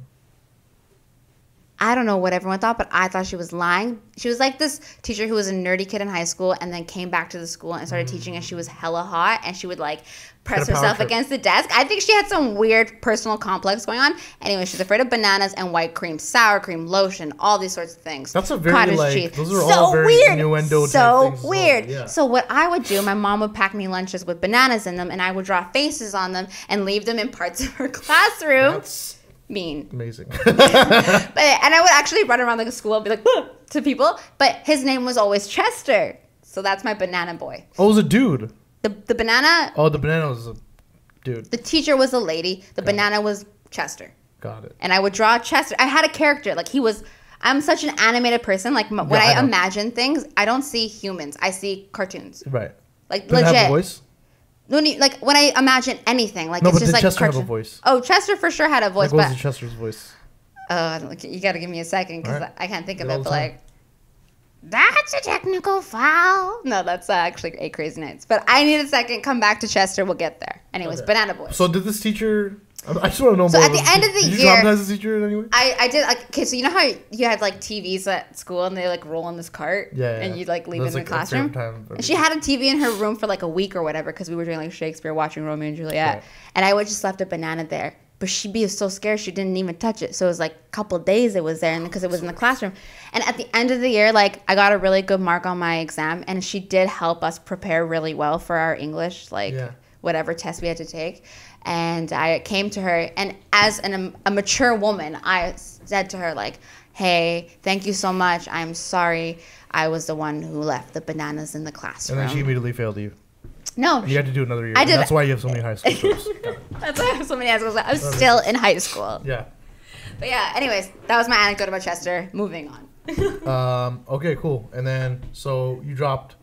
I don't know what everyone thought, but I thought she was lying. She was like this teacher who was a nerdy kid in high school and then came back to the school and started teaching, and she was hella hot, and she would like press Had a power herself trip. against the desk. I think she had some weird personal complex going on. Anyway, she's afraid of bananas and white cream, sour cream, lotion, all these sorts of things. That's a very, Cottage like, cheese. those are so all very weird. innuendo type So things as well, weird. yeah. So what I would do, my mom would pack me lunches with bananas in them, and I would draw faces on them and leave them in parts of her classroom. That's Mean. amazing. And I would actually run around the school and be like, "Huh," to people, but his name was always Chester. So that's my banana boy. Oh, it was a dude. The banana, Oh, the banana was a dude. the teacher was a lady. The banana was Chester. Got it. And I would draw Chester. I had a character. Like I'm such an animated person. Like when Yeah, I I know. imagine things, I don't see humans. I see cartoons. Right. Like Did it legit. have a voice? Like when I imagine anything, like No, it's but just did like Chester have cartoon. a voice? Oh, Chester for sure had a voice, Like, what was but the Chester's voice? you got to give me a second because Alright. I can't think of Do it all it. the But time. like, that's a technical foul. No, that's actually 8 Crazy Nights. But I need a second. Come back to Chester. We'll get there. Anyways, Okay. Banana Boy. So did this teacher? I just want to know So more. at the end of the did you year- traumatize the teacher in any way? I did like okay. So you know how you had like TVs at school and they like roll in this cart, Yeah, and yeah. you like leave That's, it in like, the a classroom. favorite time for And she had a TV in her room for like a week or whatever because we were doing like Shakespeare, watching Romeo and Juliet, Right. and I would just left a banana there. But she'd be so scared she didn't even touch it. So it was like a couple days it was there, and because it was in the classroom. And at the end of the year, like I got a really good mark on my exam, and she did help us prepare really well for our English, like Yeah. whatever test we had to take. And I came to her, and as a mature woman, I said to her like, "Hey, thank you so much. I'm sorry I was the one who left the bananas in the classroom." And then she immediately failed you. No, You had to do another year. I and did- That's why you have so many high school stories. Got it. that's why I have so many high schools. I was still in high school. Yeah. But yeah, anyways, that was my anecdote about Chester. Moving on. Okay, cool. And then, so you dropped.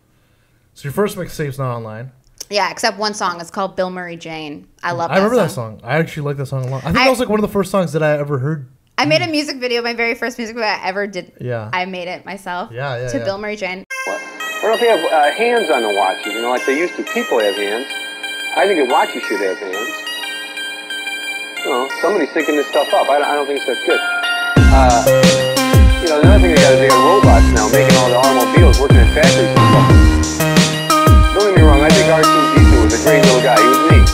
So your first mixtape's not online. Yeah, except one song. It's called Bill Murray Jane. I love that I remember that song. I actually like that song a lot. I think I- that was like one of the first songs that I ever heard. I made a music video, my very first music video I ever did. Yeah. I made it myself. Yeah, To yeah. Bill Murray Jane. I don't know if they have hands on the watches, you know, like they used to. People have hands. I think a watches should have hands. You know, somebody's thinking this stuff up. I don't think that's good. You know, another thing they got robots now making all the automobiles, working in factories and stuff. Don't get me wrong, I think R2D2 was a great little guy. He was neat.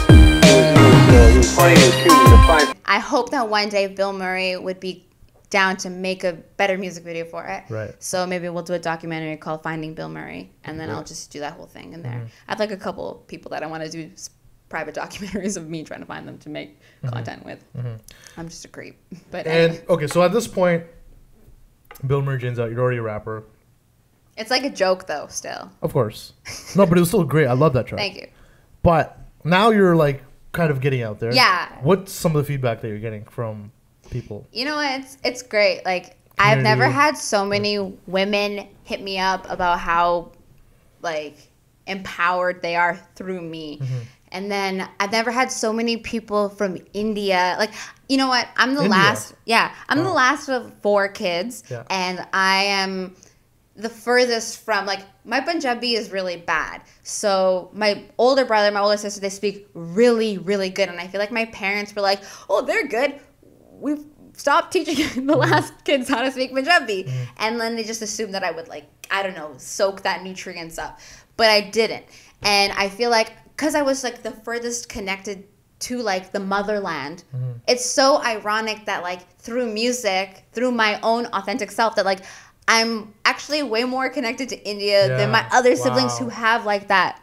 He was funny, he was cute, he was a fine. I hope that one day Bill Murray would be down to make a better music video for it. Right. So maybe we'll do a documentary called Finding Bill Murray, and then I'll just do that whole thing in there. I have like a couple people that I want to do private documentaries of me trying to find them to make content with. I'm just a creep. But anyway. Okay, so at this point, Bill Murray Jane's out. You're already a rapper. It's like a joke though, still. Of course. No, but it was still great. I love that track. Thank you. But now you're like kind of getting out there. Yeah. What's some of the feedback that you're getting from people? You know what? It's great. Like I've never had so many women hit me up about how like empowered they are through me. And then I've never had so many people from India. Like, you know what? I'm the last. Yeah, I'm the last of 4 kids, and I am the furthest from, like, my Punjabi is really bad. So my older brother, my older sister, they speak really, really good. And I feel like my parents were like, oh, they're good. We've stopped teaching the last kids how to speak Punjabi. And then they just assumed that I would, like, I don't know, soak that nutrients up. But I didn't. And I feel like, because I was, like, the furthest connected to, like, the motherland, it's so ironic that, like, through music, through my own authentic self, that, like, I'm actually way more connected to India than my other siblings who have, like, that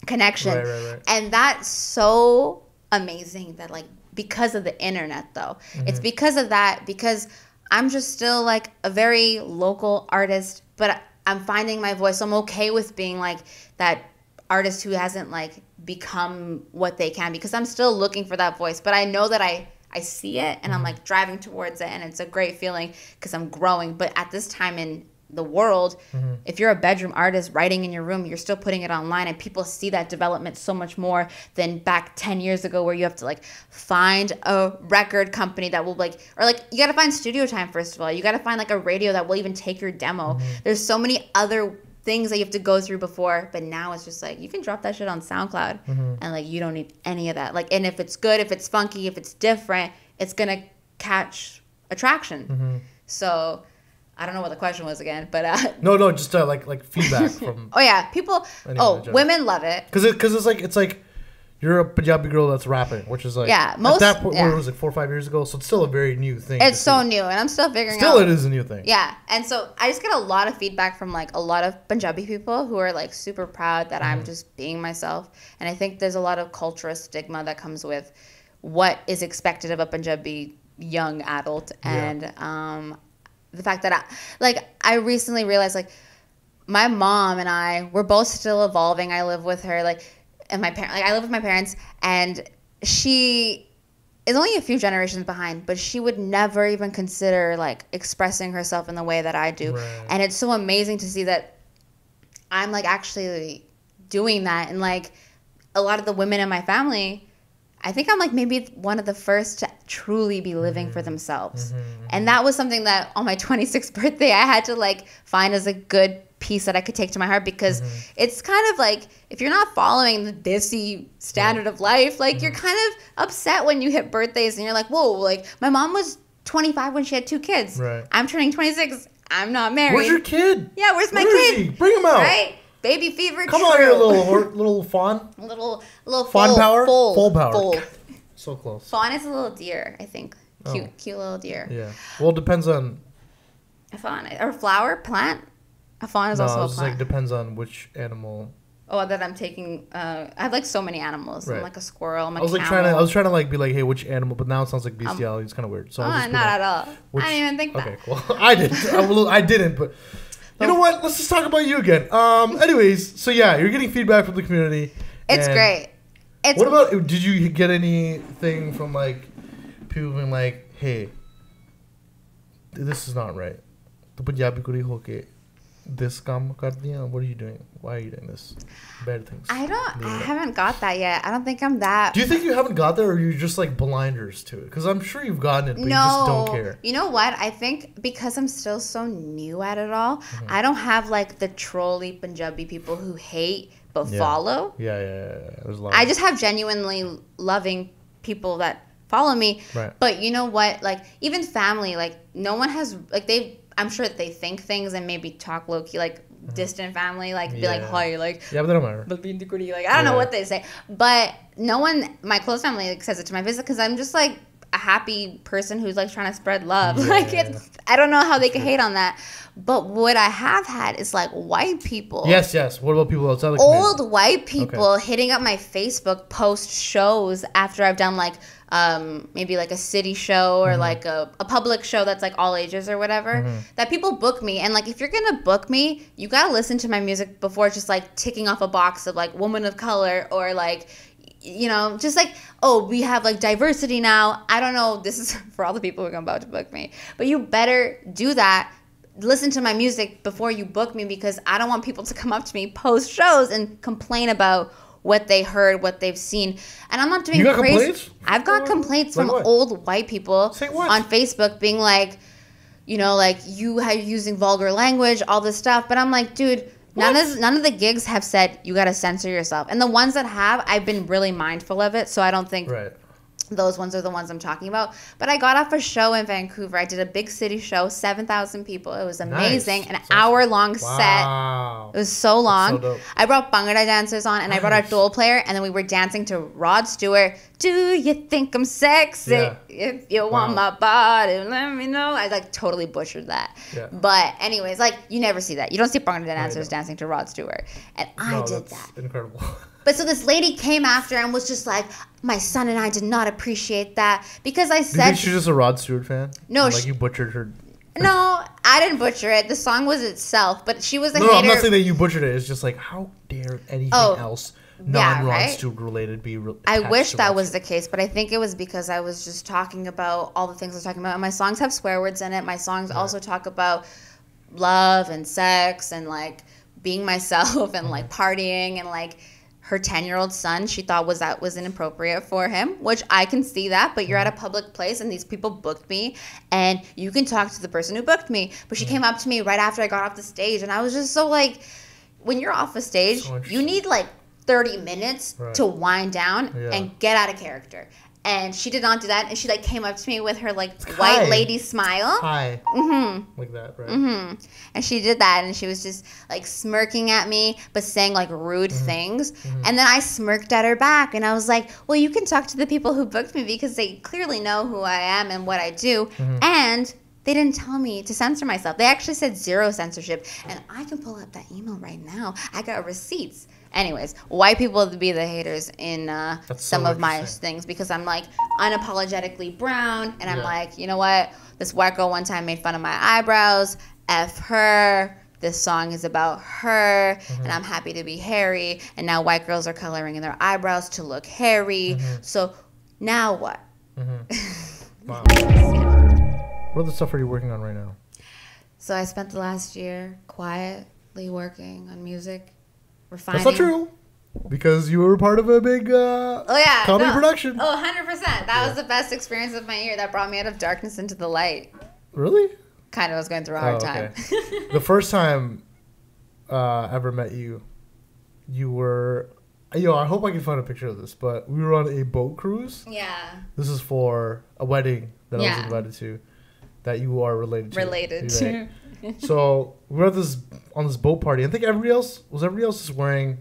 connection. Right. And that's so amazing that, like, because of the internet, though. It's because of that, because I'm just still, like, a very local artist, but I'm finding my voice. I'm okay with being, like, that artist who hasn't, like, become what they can, because I'm still looking for that voice. But I know that I see it, and I'm, like, driving towards it, and it's a great feeling because I'm growing. But at this time in the world, if you're a bedroom artist writing in your room, you're still putting it online, and people see that development so much more than back 10 years ago, where you have to, like, find a record company that will, like, or, like, you got to find studio time, first of all. You got to find, like, a radio that will even take your demo. There's so many other things that you have to go through before, but now it's just like you can drop that shit on SoundCloud and, like, you don't need any of that. Like, and if it's good, if it's funky, if it's different, it's gonna catch attraction. So I don't know what the question was again, but no, just like feedback from. Oh yeah, people. Women love it because it's like you're a Punjabi girl that's rapping, which is like at that point, what was it, 4 or 5 years ago? So it's still a very new thing. It's so new, and I'm still figuring out. Still, it is a new thing. Yeah, and so I just get a lot of feedback from, like, a lot of Punjabi people who are, like, super proud that I'm just being myself, and I think there's a lot of cultural stigma that comes with what is expected of a Punjabi young adult, and the fact that I recently realized, like, my mom and I, we're both still evolving. I live with her, like. And my parents, like, I live with my parents, and she is only a few generations behind, but she would never even consider, like, expressing herself in the way that I do. And it's so amazing to see that I'm, like, actually doing that. And, like, a lot of the women in my family, I think I'm, like, maybe one of the first to truly be living for themselves. And that was something that on my 26th birthday I had to, like, find as a good piece that I could take to my heart, because it's kind of like, if you're not following the Desi standard of life, like, you're kind of upset when you hit birthdays and you're like, whoa, like, my mom was 25 when she had 2 kids. I'm turning 26. I'm not married. Where's your kid? Yeah, where's my kid? Is he? Bring him out. Right? Baby fever. Come on here, little fawn. Little fawn power. Foal power. Foal. So close. Fawn is a little deer, I think. Cute little deer. Yeah. Well, it depends on. A fawn or flower plant. A fawn is also a plant. Like, depends on which animal. Oh, that I'm taking. I have, like, so many animals. I'm, like, a squirrel. I'm a camel. I was trying to like be like, hey, which animal? But now it sounds like bestiality. It's kind of weird. So not at all. I didn't even think that. Okay, cool. I didn't. But you know what? Let's just talk about you again. Anyways, so yeah, you're getting feedback from the community. It's great. What about? Did you get anything from, like, people being like, hey, this is not right. The Punjabi kuri hoke this काम करती हैं. What are you doing? Why are you doing this? Bad things. I haven't got that yet. I don't think I'm that. Do you think you haven't got there, or you're just, like, blinders to it? Because I'm sure you've gotten it, but you just don't care. You know what? I think because I'm still so new at it all, I don't have, like, the trolly Punjabi people who hate but follow. Yeah. There's a lot. I just have genuinely loving people that follow me. Right. But you know what? Like, even family, like, no one has, like, I'm sure that they think things and maybe talk low-key, like, distant family, like, be like, hi, like, yeah, but they don't matter. Like, I don't know what they say. But no one, my close family, like, says it to my face, because I'm just, like, a happy person who's like trying to spread love. Like it's, I don't know how they can hate on that. But what I have had is like white people. Yes. What about people outside the community? Old white people hitting up my Facebook post shows after I've done like maybe like a city show or like a public show that's like all ages or whatever, that people book me. And like, if you're gonna book me, you gotta listen to my music before just like ticking off a box of like woman of color or like, you know, just like, oh, we have like diversity now. I don't know, this is for all the people who are about to book me, but you better do that. Listen to my music before you book me, because I don't want people to come up to me post shows and complain about what they heard, what they've seen. And I'm not doing crazy. Complaints? I've got complaints like from what? old white people on Facebook being like, you know, like you are using vulgar language, all this stuff. But I'm like, dude, none of the gigs have said you got to censor yourself. And the ones that have, I've been really mindful of it. So I don't think those ones are the ones I'm talking about. But I got off a show in Vancouver. I did a big city show, 7,000 people. It was amazing. An hour-long set. It was so long. So dope. I brought Bhangra dancers on, and I brought our dole player, and then we were dancing to Rod Stewart. Do you think I'm sexy? Yeah. If you want my body, let me know. I like totally butchered that. Yeah. But anyways, like you never see that. You don't see Bhangra dancers dancing to Rod Stewart. And I did that. Incredible. But so this lady came after and was just like, my son and I did not appreciate that because I said. Do you think she's just a Rod Stewart fan? No, like you butchered her. No, I didn't butcher it. The song was itself, but she was a hater. No, I'm not saying that you butchered it. It's just like, how dare anything else non-Rod Stewart related be? I wish that was the case, but I think it was because I was just talking about all the things I was talking about. And my songs have swear words in it. My songs also talk about love and sex and like being myself and like partying and like. Her 10-year-old son, she thought that was inappropriate for him, which I can see that, but you're at a public place and these people booked me and you can talk to the person who booked me. But she came up to me right after I got off the stage and I was just so like, when you're off a stage, you need like 30 minutes to wind down and get out of character. And she did not do that. And she like came up to me with her like white lady smile. Hi. Mm-hmm. Like that, right? Mm-hmm. And she did that. And she was just like smirking at me, but saying like rude things. Mm-hmm. And then I smirked at her back. And I was like, well, you can talk to the people who booked me because they clearly know who I am and what I do. Mm-hmm. And they didn't tell me to censor myself. They actually said 0 censorship. And I can pull up that email right now. I got receipts. Anyways, white people be the haters in some of my things because I'm like unapologetically brown and I'm like, you know what? This white girl one time made fun of my eyebrows. F her. This song is about her and I'm happy to be hairy. And now white girls are coloring in their eyebrows to look hairy. So now what? Wow. What other stuff are you working on right now? So I spent the last year quietly working on music. Refining. That's not true. Because you were part of a big comedy production. Oh, 100%. That was the best experience of my year. That brought me out of darkness into the light. Really? Kind of. I was going through a hard time. The first time I ever met you, you were... I hope I can find a picture of this, but we were on a boat cruise. Yeah. This is for a wedding that I was invited to that you are related to. So we were on this boat party. I think everybody else just wearing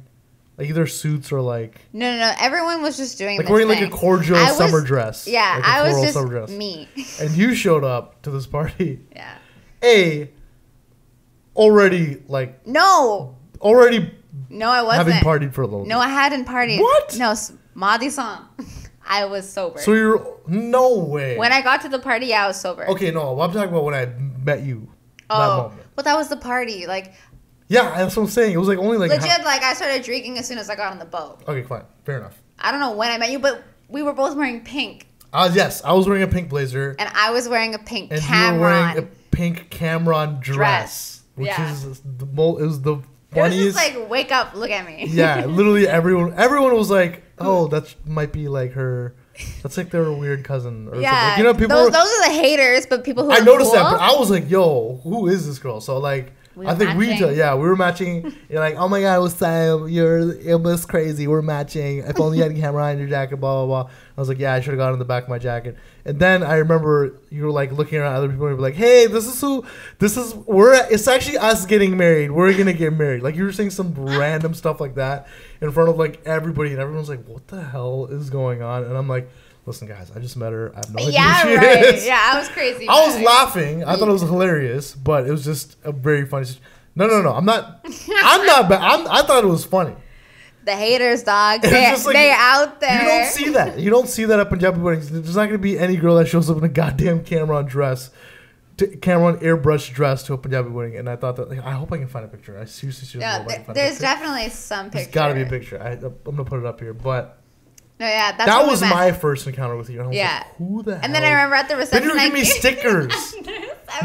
like either suits or like no. Everyone was just doing like wearing like a cordial summer dress. Yeah, like I was just me. And you showed up to this party. Yeah. Already. No, I wasn't. Having partied for a little bit. No, I hadn't partied. What? No, Madi song. I was sober. So you're no way. When I got to the party, I was sober. Okay, no, I'm talking about when I met you. That moment. Well, that was the party. Like, yeah, that's what I'm saying. It was like only like legit. Like, I started drinking as soon as I got on the boat. Okay, fine, fair enough. I don't know when I met you, but we were both wearing pink. Yes, I was wearing a pink blazer, and I was wearing a pink and Cameron. you were wearing a pink Cameron dress. Which is the funniest. It was just like, wake up, look at me. Yeah, literally everyone was like, oh, that might be like her. That's like their weird cousin or something. Like, you know, people. Those are the haters, but people who I noticed that, but I was like, yo, who is this girl? So like, I think we were matching. You're like, oh my god, what's Sam? It was crazy. We're matching. If only you had a camera on your jacket, blah blah blah. I was like, yeah, I should have gotten in the back of my jacket. And then I remember you were like looking around at other people and you were like, hey, it's actually us getting married. We're gonna get married. Like you were saying some random stuff like that in front of like everybody, and everyone's like, what the hell is going on? And I'm like, Listen, guys, I just met her. I have no idea Yeah, who she right. is. Yeah, I was crazy. I was laughing. I thought it was hilarious, but it was just a very funny. No. I'm not. I'm not bad. I thought it was funny. The haters, dog. It's just like, They're out there. You don't see that. You don't see that at Punjabi weddings. There's not going to be any girl that shows up in a goddamn camera on airbrush dress to a Punjabi wedding. And I thought that, like, I hope I can find a picture. I seriously Yeah, there's definitely some picture. There's got to be a picture. I'm going to put it up here. But no, yeah, that's that what was we meant. my first encounter with you. And I was Yeah. like, who the hell? And then I remember at the reception, then you were giving me stickers.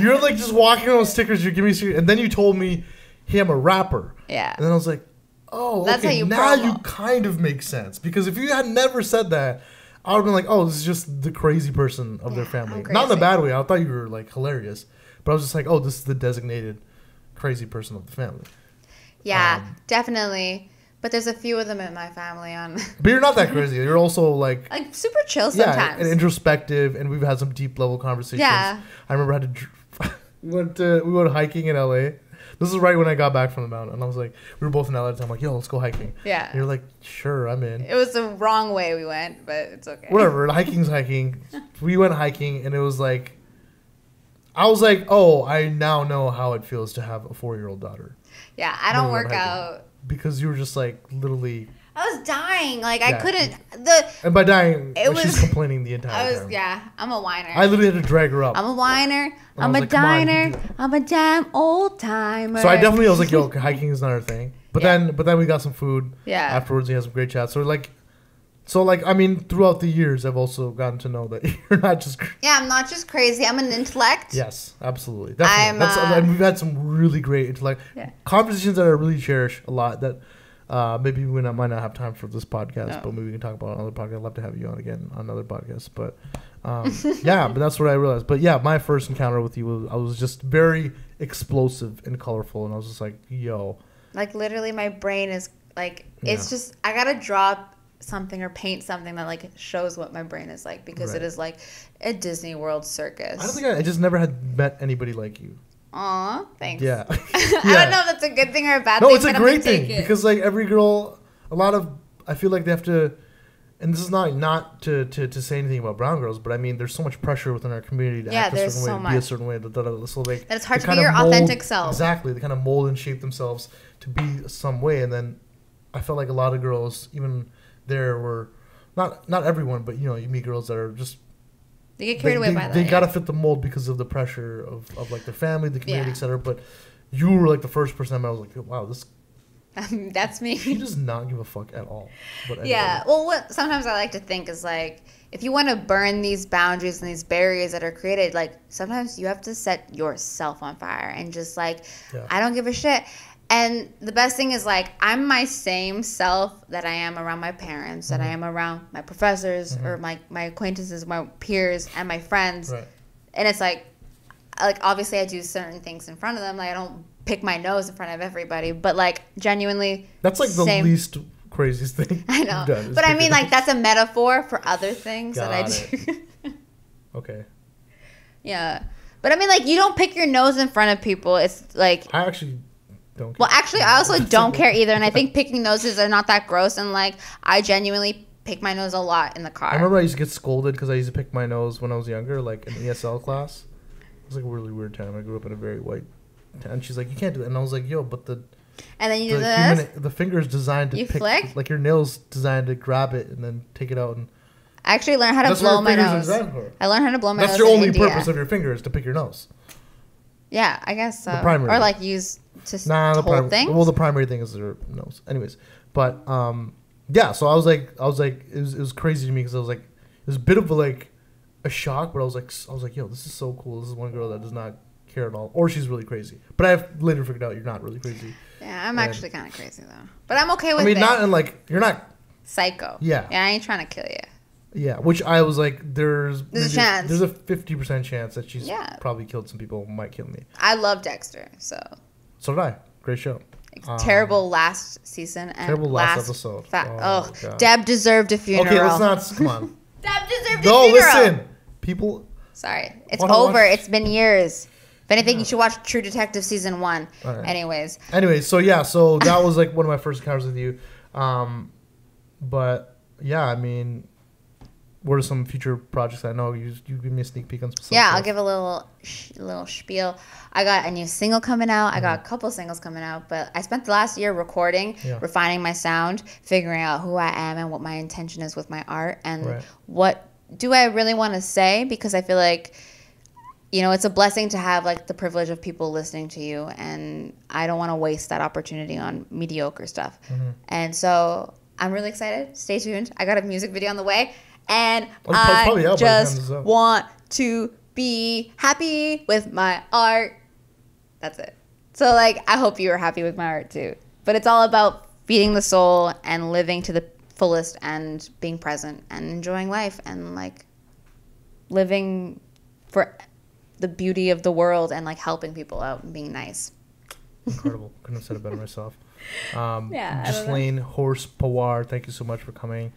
You're like just walking around with stickers. You're giving me stickers. And then you told me, hey, I'm a rapper. Yeah. And then I was like, oh, That's okay, how you now promo. you kind of make sense. Because if you had never said that, I would have been like, oh, this is just the crazy person of their family. I'm Not in a crazy. bad way. I thought you were like hilarious. But I was just like, oh, this is the designated crazy person of the family. Yeah, definitely. But there's a few of them in my family on But you're not that crazy. You're also like, like super chill yeah, sometimes. and introspective, and we've had some deep level conversations. Yeah. I remember I had to we went hiking in LA. This is right when I got back from the mountain, and I was like, we were both in LA at the time. I'm like, yo, let's go hiking. Yeah. And you're like, sure, I'm in. It was the wrong way we went, but it's okay. Whatever. Hiking's hiking. We went hiking, and it was like, I was like, oh, I now know how it feels to have a 4-year-old daughter. Yeah, I don't When we went work hiking. out. Because you were just like literally, I was dying. Like Yeah. I couldn't. The and by dying, It she's was- complaining the entire I was time. yeah. I'm a whiner. I literally had to drag her up. I'm a whiner. I I'm was a like, come on, you diner. can do it. I'm a damn old timer. So I definitely was like, yo, hiking is not our thing. But Yeah. then we got some food. Yeah. Afterwards, we had some great chats. So I mean, throughout the years, I've also gotten to know that you're not just. Yeah, I'm not just crazy. I'm an intellect. Yes, absolutely. Definitely. I'm, And we've had some really great intellect Yeah. conversations that I really cherish a lot. That maybe we might not have time for this podcast, No. but maybe we can talk about it on another podcast. I'd love to have you on again on another podcast. But yeah, but that's what I realized. But yeah, my first encounter with you I was just very explosive and colorful, and I was just like, yo. Like literally, my brain is like it's Yeah. just I gotta draw something or paint something that like shows what my brain is like because Right. it is like a Disney World circus. I don't think I just never had met anybody like you. Aw, thanks. Yeah. I don't know if that's a good thing or a bad No, thing. it's a but I'm great gonna take thing it. because like every girl, I feel like they have to, and this is not to say anything about brown girls, but I mean there's so much pressure within our community to Yeah, act a there's certain way, so to be a much. certain way, so like That it's hard they to be kind your of mold- authentic self. Exactly, they kind of mold and shape themselves to be some way, and then I felt like a lot of girls, even there were, not everyone, but you know, you meet girls that are just. They get carried away by that. They yeah. gotta fit the mold because of the pressure of like their family, the community, Yeah. etc. But you were like the first person I met. I was like, wow, this That's me. she does not give a fuck at all. But Yeah. Well, what sometimes I like to think is like, if you want to burn these boundaries and these barriers that are created, like sometimes you have to set yourself on fire and just like, Yeah. I don't give a shit. And the best thing is like, I'm my same self that I am around my parents, that I am around my professors or my acquaintances, my peers, and my friends. Right. And it's like obviously I do certain things in front of them. Like I don't pick my nose in front of everybody, but like genuinely, That's like the same- least craziest thing. I know, you've done, is but I pick mean, it like up. that's a metaphor for other things that I Got do. Okay. Yeah, but I mean, like you don't pick your nose in front of people. It's like, I actually don't. well, actually, I also don't care either, and I think picking noses are not that gross. And like, I genuinely pick my nose a lot in the car. I remember I used to get scolded because I used to pick my nose when I was younger, like in ESL class. It was like a really weird time. I grew up in a very white town. She's like, you can't do that, and I was like, yo, but the and then you do this. the finger is designed to You pick, flick? like your nails designed to grab it and then take it out, and I actually learned how to that's blow what my your fingers are nose. designed for. I learned how to blow my That's nose. your in only India. purpose of your finger is to pick your nose. Yeah, I guess so. The primary. Or like use to Nah, the hold primary. things. Well, the primary thing is their nose. Anyways, but yeah. So I was like, it was crazy to me because I was like, it was a bit of a shock, but I was like, yo, this is so cool. This is one girl that does not care at all, or she's really crazy. But I've later figured out you're not really crazy. Yeah, I'm And- actually kind of crazy though, but I'm okay with I mean, it. not in like you're not. Psycho. Yeah. Yeah, I ain't trying to kill you. Yeah, which I was like, there's a maybe- chance. There's a 50% chance that she's Yeah. probably killed some people, might kill me. I love Dexter, so So did I. Great show. terrible last season and terrible last episode. Oh, God. Deb deserved a funeral. Okay, let's not. Come on. Deb deserved No, a funeral. listen. People. Sorry, it's Wanna over. watch- It's been years. If anything, you should watch True Detective season 1. All right. Anyways, Anyway, so yeah, so that was like one of my first encounters with you. But yeah, I mean, what are some future projects? I know you give me a sneak peek on some stuff. Yeah, I'll give a little spiel. I got a new single coming out. I got a couple singles coming out, but I spent the last year recording, refining my sound, figuring out who I am and what my intention is with my art, and what do I really want to say, because I feel like, you know, it's a blessing to have like the privilege of people listening to you, and I don't want to waste that opportunity on mediocre stuff. And so I'm really excited. Stay tuned. I got a music video on the way. And I just want to be happy with my art. That's it. So, like, I hope you are happy with my art, too. But it's all about feeding the soul and living to the fullest and being present and enjoying life and, like, living for the beauty of the world and, like, helping people out and being nice. Incredible. Couldn't have said it better myself. Ghislaine HorsePowar, thank you so much for coming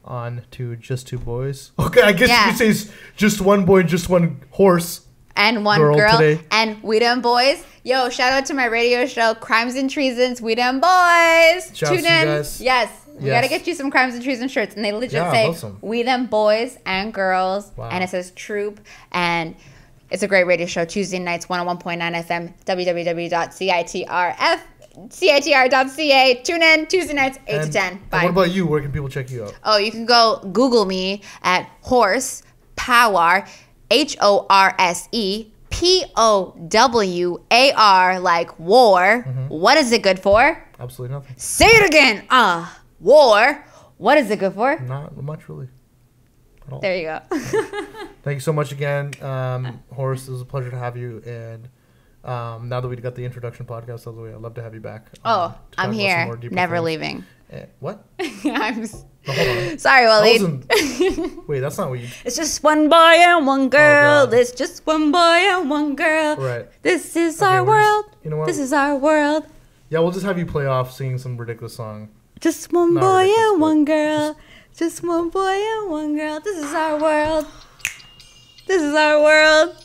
on to Just Two Boys. Okay, I guess you could say it's just one boy, just one horse. And one girl. Today. And we them boys. Yo, shout out to my radio show, Crimes and Treasons, we them boys. Tune in. Guys. Yes. We got to get you some Crimes and Treason shirts. And they legit say, we them boys and girls. Wow. And it says troop. And it's a great radio show. Tuesday nights, 101.9 FM, www.citr.ca. Tune in Tuesday nights, 8 to 10. Bye. What about you? Where can people check you out? Oh, you can go Google me at HorsePowar, HorsePowar, like war. What is it good for? Absolutely nothing. Say it again. War. What is it good for? Not much, really. At all. There you go. Thank you so much again, Horse. It was a pleasure to have you. And now that we got the introduction podcast out of the way, I'd love to have you back. I'm here. Never leaving. What? I'm hold on. Sorry, Waleed. Wait, that's not what you... It's just one boy and one girl. It's just one boy and one girl. Right. This is our world. You know what? This is our world. Yeah, we'll just have you play off singing some ridiculous song. Just one boy and one girl. Just one boy and one girl. This is our world. This is our world.